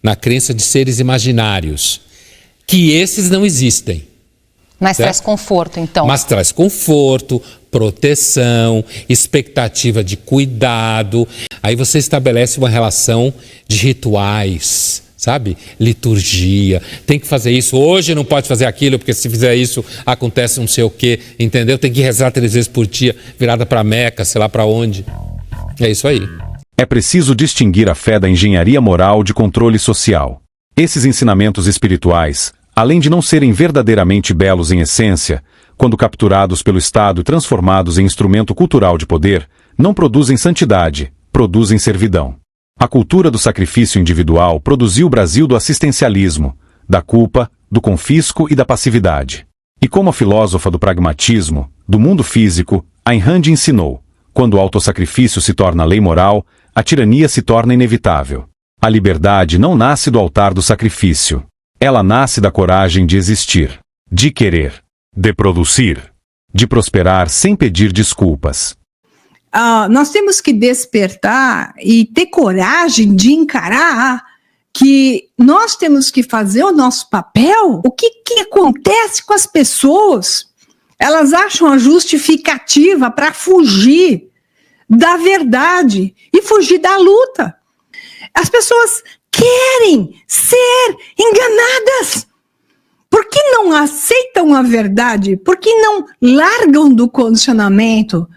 na crença de seres imaginários, que esses não existem. Mas certo? traz conforto, então. Mas traz conforto, proteção, expectativa de cuidado. Aí você estabelece uma relação de rituais, sabe? Liturgia. Tem que fazer isso. Hoje não pode fazer aquilo, porque se fizer isso, acontece não sei o quê, entendeu? Tem que rezar 3 vezes por dia, virada para Meca, sei lá para onde. É isso aí. É preciso distinguir a fé da engenharia moral de controle social. Esses ensinamentos espirituais, além de não serem verdadeiramente belos em essência, quando capturados pelo Estado e transformados em instrumento cultural de poder, não produzem santidade, produzem servidão. A cultura do sacrifício individual produziu o Brasil do assistencialismo, da culpa, do confisco e da passividade. E como a filósofa do pragmatismo, do mundo físico, Ayn Rand ensinou, quando o autossacrifício se torna lei moral, a tirania se torna inevitável. A liberdade não nasce do altar do sacrifício. Ela nasce da coragem de existir, de querer, de produzir, de prosperar sem pedir desculpas. Nós temos que despertar e ter coragem de encarar que nós temos que fazer o nosso papel. O que acontece com as pessoas? Elas acham a justificativa para fugir da verdade e fugir da luta. As pessoas querem ser enganadas. Por que não aceitam a verdade? Por que não largam do condicionamento?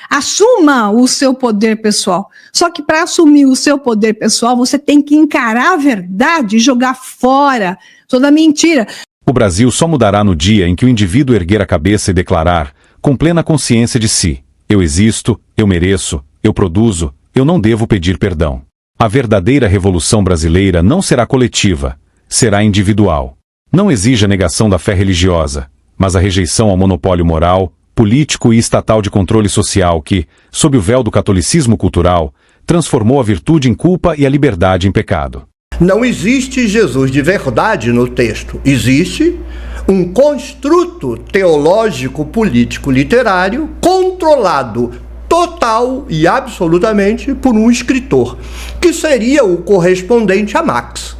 Assuma o seu poder pessoal. Só que para assumir o seu poder pessoal, você tem que encarar a verdade e jogar fora toda mentira. O Brasil só mudará no dia em que o indivíduo erguer a cabeça e declarar, com plena consciência de si: eu existo, eu mereço, eu produzo, eu não devo pedir perdão. A verdadeira revolução brasileira não será coletiva, será individual. Não exige a negação da fé religiosa, mas a rejeição ao monopólio moral, político e estatal de controle social que, sob o véu do catolicismo cultural, transformou a virtude em culpa e a liberdade em pecado. Não existe Jesus de verdade no texto. Existe um construto teológico, político, literário controlado total e absolutamente por um escritor, que seria o correspondente a Marx.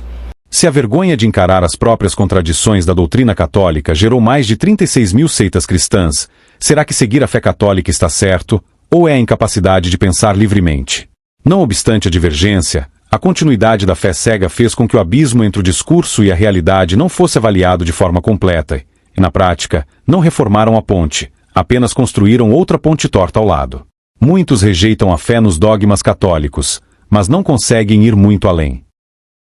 Se a vergonha de encarar as próprias contradições da doutrina católica gerou mais de 36 mil seitas cristãs, será que seguir a fé católica está certo, ou é a incapacidade de pensar livremente? Não obstante a divergência, a continuidade da fé cega fez com que o abismo entre o discurso e a realidade não fosse avaliado de forma completa, e, na prática, não reformaram a ponte, apenas construíram outra ponte torta ao lado. Muitos rejeitam a fé nos dogmas católicos, mas não conseguem ir muito além.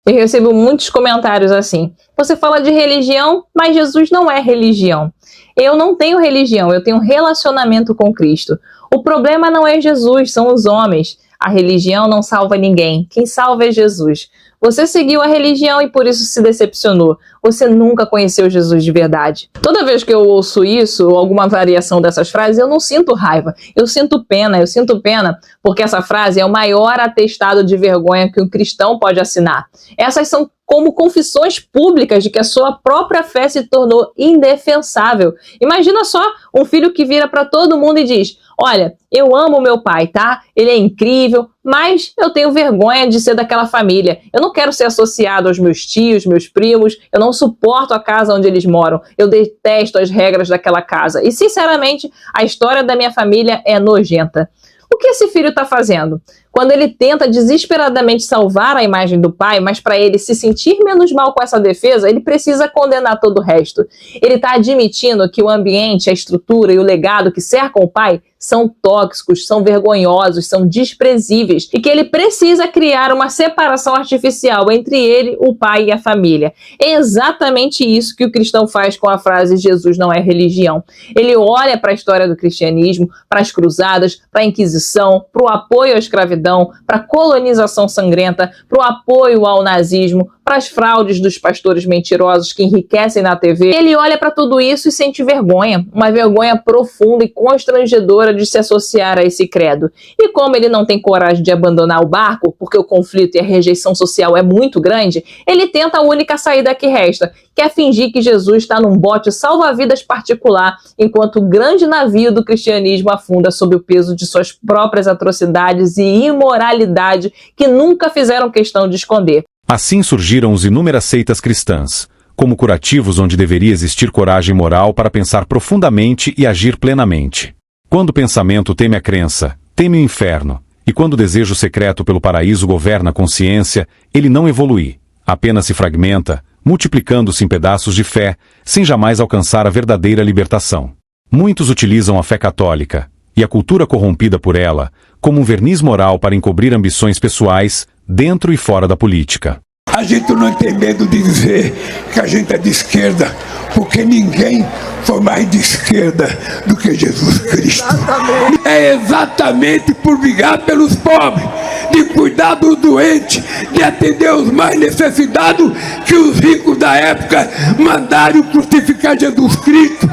Eu recebo muitos comentários assim: você fala de religião, mas Jesus não é religião. Eu não tenho religião, eu tenho relacionamento com Cristo. O problema não é Jesus, são os homens. A religião não salva ninguém, quem salva é Jesus. Você seguiu a religião e por isso se decepcionou. Você nunca conheceu Jesus de verdade. Toda vez que eu ouço isso, ou alguma variação dessas frases, eu não sinto raiva. Eu sinto pena porque essa frase é o maior atestado de vergonha que um cristão pode assinar. Essas são como confissões públicas de que a sua própria fé se tornou indefensável. Imagina só um filho que vira para todo mundo e diz: olha, eu amo meu pai, tá? Ele é incrível, mas eu tenho vergonha de ser daquela família. Eu não quero ser associado aos meus tios, meus primos, eu não suporto a casa onde eles moram, eu detesto as regras daquela casa. E, sinceramente, a história da minha família é nojenta. O que esse filho está fazendo? Quando ele tenta desesperadamente salvar a imagem do pai, mas para ele se sentir menos mal com essa defesa, ele precisa condenar todo o resto. Ele está admitindo que o ambiente, a estrutura e o legado que cercam o pai são tóxicos, são vergonhosos, são desprezíveis e que ele precisa criar uma separação artificial entre ele, o pai e a família. É exatamente isso que o cristão faz com a frase Jesus não é religião. Ele olha para a história do cristianismo, para as cruzadas, para a Inquisição, para o apoio à escravidão, para a colonização sangrenta, para o apoio ao nazismo, para as fraudes dos pastores mentirosos que enriquecem na TV. Ele olha para tudo isso e sente vergonha, uma vergonha profunda e constrangedora de se associar a esse credo. E como ele não tem coragem de abandonar o barco, porque o conflito e a rejeição social é muito grande, ele tenta a única saída que resta, que é fingir que Jesus está num bote salva-vidas particular, enquanto o grande navio do cristianismo afunda sob o peso de suas próprias atrocidades e imoralidade que nunca fizeram questão de esconder. Assim surgiram as inúmeras seitas cristãs, como curativos onde deveria existir coragem moral para pensar profundamente e agir plenamente. Quando o pensamento teme a crença, teme o inferno, e quando o desejo secreto pelo paraíso governa a consciência, ele não evolui, apenas se fragmenta, multiplicando-se em pedaços de fé, sem jamais alcançar a verdadeira libertação. Muitos utilizam a fé católica, e a cultura corrompida por ela, como um verniz moral para encobrir ambições pessoais, dentro e fora da política. A gente não tem medo de dizer que a gente é de esquerda, porque ninguém foi mais de esquerda do que Jesus Cristo. Exatamente. É exatamente por brigar pelos pobres, de cuidar dos doentes, de atender os mais necessitados, que os ricos da época mandaram crucificar Jesus Cristo.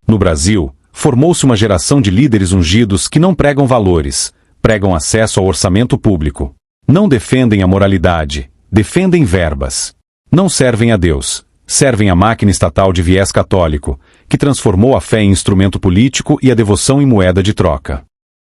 No Brasil, formou-se uma geração de líderes ungidos que não pregam valores, pregam acesso ao orçamento público. Não defendem a moralidade, defendem verbas. Não servem a Deus, servem a máquina estatal de viés católico, que transformou a fé em instrumento político e a devoção em moeda de troca.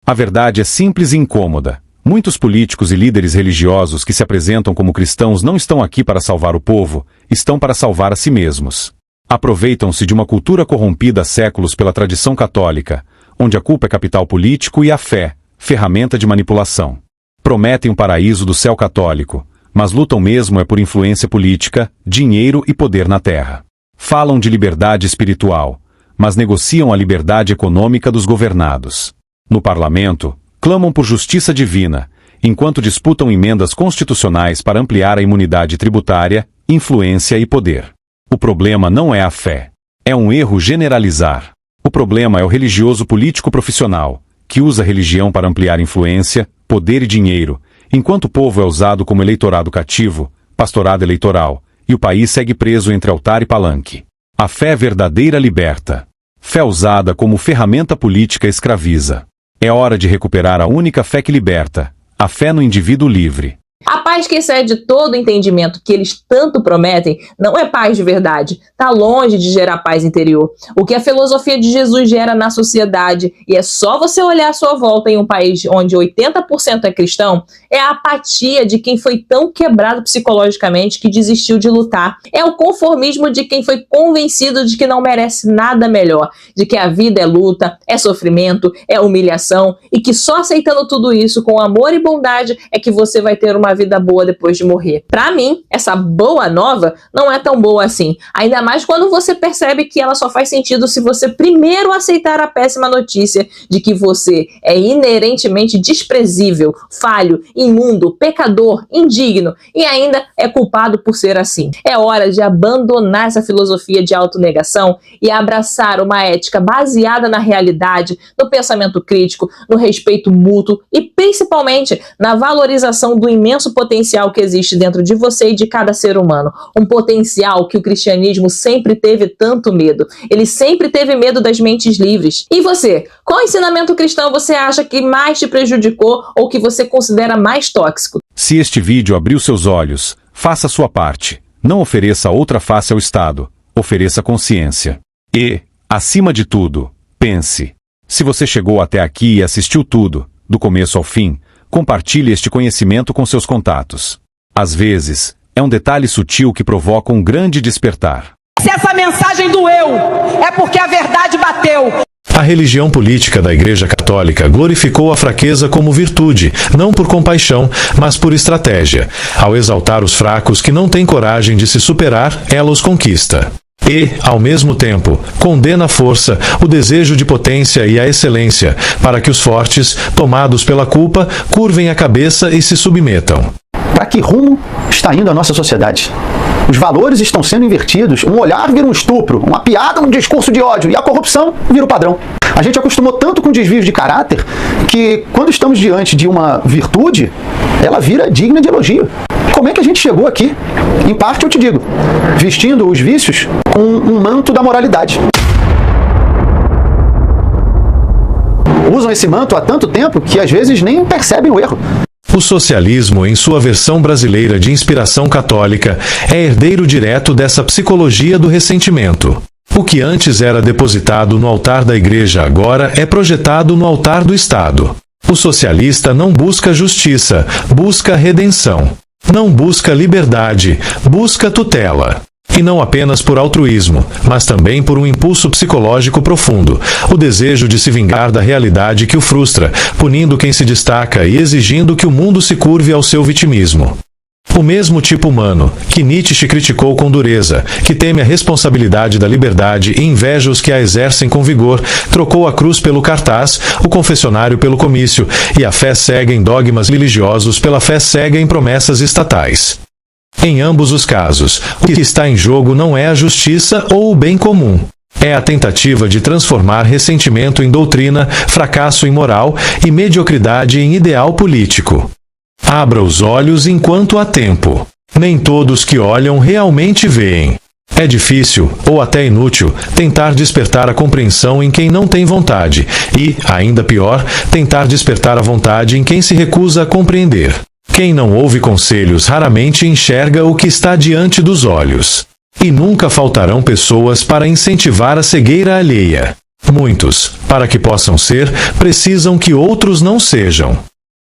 A verdade é simples e incômoda. Muitos políticos e líderes religiosos que se apresentam como cristãos não estão aqui para salvar o povo, estão para salvar a si mesmos. Aproveitam-se de uma cultura corrompida há séculos pela tradição católica, onde a culpa é capital político e a fé, ferramenta de manipulação. Prometem um paraíso do céu católico, mas lutam mesmo é por influência política, dinheiro e poder na terra. Falam de liberdade espiritual, mas negociam a liberdade econômica dos governados. No parlamento, clamam por justiça divina, enquanto disputam emendas constitucionais para ampliar a imunidade tributária, influência e poder. O problema não é a fé. É um erro generalizar. O problema é o religioso político profissional, que usa a religião para ampliar influência, poder e dinheiro, enquanto o povo é usado como eleitorado cativo, pastorado eleitoral, e o país segue preso entre altar e palanque. A fé verdadeira liberta. Fé usada como ferramenta política escraviza. É hora de recuperar a única fé que liberta, a fé no indivíduo livre. A paz que excede todo o entendimento que eles tanto prometem não é paz de verdade, está longe de gerar paz interior. O que a filosofia de Jesus gera na sociedade, e é só você olhar à sua volta em um país onde 80% é cristão, é a apatia de quem foi tão quebrado psicologicamente que desistiu de lutar. É o conformismo de quem foi convencido de que não merece nada melhor, de que a vida é luta, é sofrimento, é humilhação, e que só aceitando tudo isso com amor e bondade é que você vai ter uma vida boa depois de morrer. Pra mim, essa boa nova não é tão boa assim. Ainda mais quando você percebe que ela só faz sentido se você primeiro aceitar a péssima notícia de que você é inerentemente desprezível, falho, imundo, pecador, indigno e ainda é culpado por ser assim. É hora de abandonar essa filosofia de autonegação e abraçar uma ética baseada na realidade, no pensamento crítico, no respeito mútuo e principalmente na valorização do imenso potencial que existe dentro de você e de cada ser humano. Um potencial que o cristianismo sempre teve tanto medo. Ele sempre teve medo das mentes livres. E você? Qual ensinamento cristão você acha que mais te prejudicou ou que você considera mais tóxico? Se este vídeo abriu seus olhos, faça sua parte. Não ofereça outra face ao Estado. Ofereça consciência. E, acima de tudo, pense. Se você chegou até aqui e assistiu tudo, do começo ao fim, compartilhe este conhecimento com seus contatos. Às vezes, é um detalhe sutil que provoca um grande despertar. Se essa mensagem doeu, é porque a verdade bateu. A religião política da Igreja Católica glorificou a fraqueza como virtude, não por compaixão, mas por estratégia. Ao exaltar os fracos que não têm coragem de se superar, ela os conquista. E, ao mesmo tempo, condena a força, o desejo de potência e a excelência, para que os fortes, tomados pela culpa, curvem a cabeça e se submetam. Para que rumo está indo a nossa sociedade? Os valores estão sendo invertidos, um olhar vira um estupro, uma piada um discurso de ódio, e a corrupção vira o padrão. A gente acostumou tanto com desvios de caráter, que quando estamos diante de uma virtude, ela vira digna de elogio. Como é que a gente chegou aqui? Em parte, eu te digo, vestindo os vícios com um manto da moralidade. Usam esse manto há tanto tempo que às vezes nem percebem o erro. O socialismo, em sua versão brasileira de inspiração católica, é herdeiro direto dessa psicologia do ressentimento. O que antes era depositado no altar da Igreja agora é projetado no altar do Estado. O socialista não busca justiça, busca redenção. Não busca liberdade, busca tutela. E não apenas por altruísmo, mas também por um impulso psicológico profundo, o desejo de se vingar da realidade que o frustra, punindo quem se destaca e exigindo que o mundo se curve ao seu vitimismo. O mesmo tipo humano, que Nietzsche criticou com dureza, que teme a responsabilidade da liberdade e inveja os que a exercem com vigor, trocou a cruz pelo cartaz, o confessionário pelo comício, e a fé cega em dogmas religiosos pela fé cega em promessas estatais. Em ambos os casos, o que está em jogo não é a justiça ou o bem comum. É a tentativa de transformar ressentimento em doutrina, fracasso em moral e mediocridade em ideal político. Abra os olhos enquanto há tempo. Nem todos que olham realmente veem. É difícil, ou até inútil, tentar despertar a compreensão em quem não tem vontade e, ainda pior, tentar despertar a vontade em quem se recusa a compreender. Quem não ouve conselhos raramente enxerga o que está diante dos olhos. E nunca faltarão pessoas para incentivar a cegueira alheia. Muitos, para que possam ser, precisam que outros não sejam.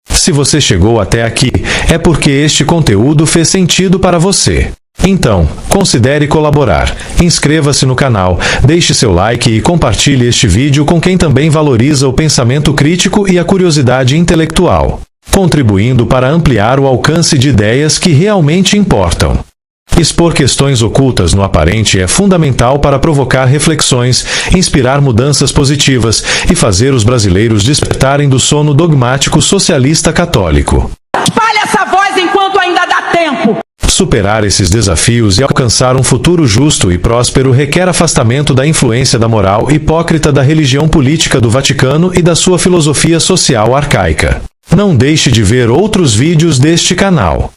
Se você chegou até aqui, é porque este conteúdo fez sentido para você. Então, considere colaborar. Inscreva-se no canal, deixe seu like e compartilhe este vídeo com quem também valoriza o pensamento crítico e a curiosidade intelectual, contribuindo para ampliar o alcance de ideias que realmente importam. Expor questões ocultas no aparente é fundamental para provocar reflexões, inspirar mudanças positivas e fazer os brasileiros despertarem do sono dogmático socialista católico. Espalhe essa voz enquanto ainda dá tempo. Superar esses desafios e alcançar um futuro justo e próspero requer afastamento da influência da moral hipócrita da religião política do Vaticano e da sua filosofia social arcaica. Não deixe de ver outros vídeos deste canal.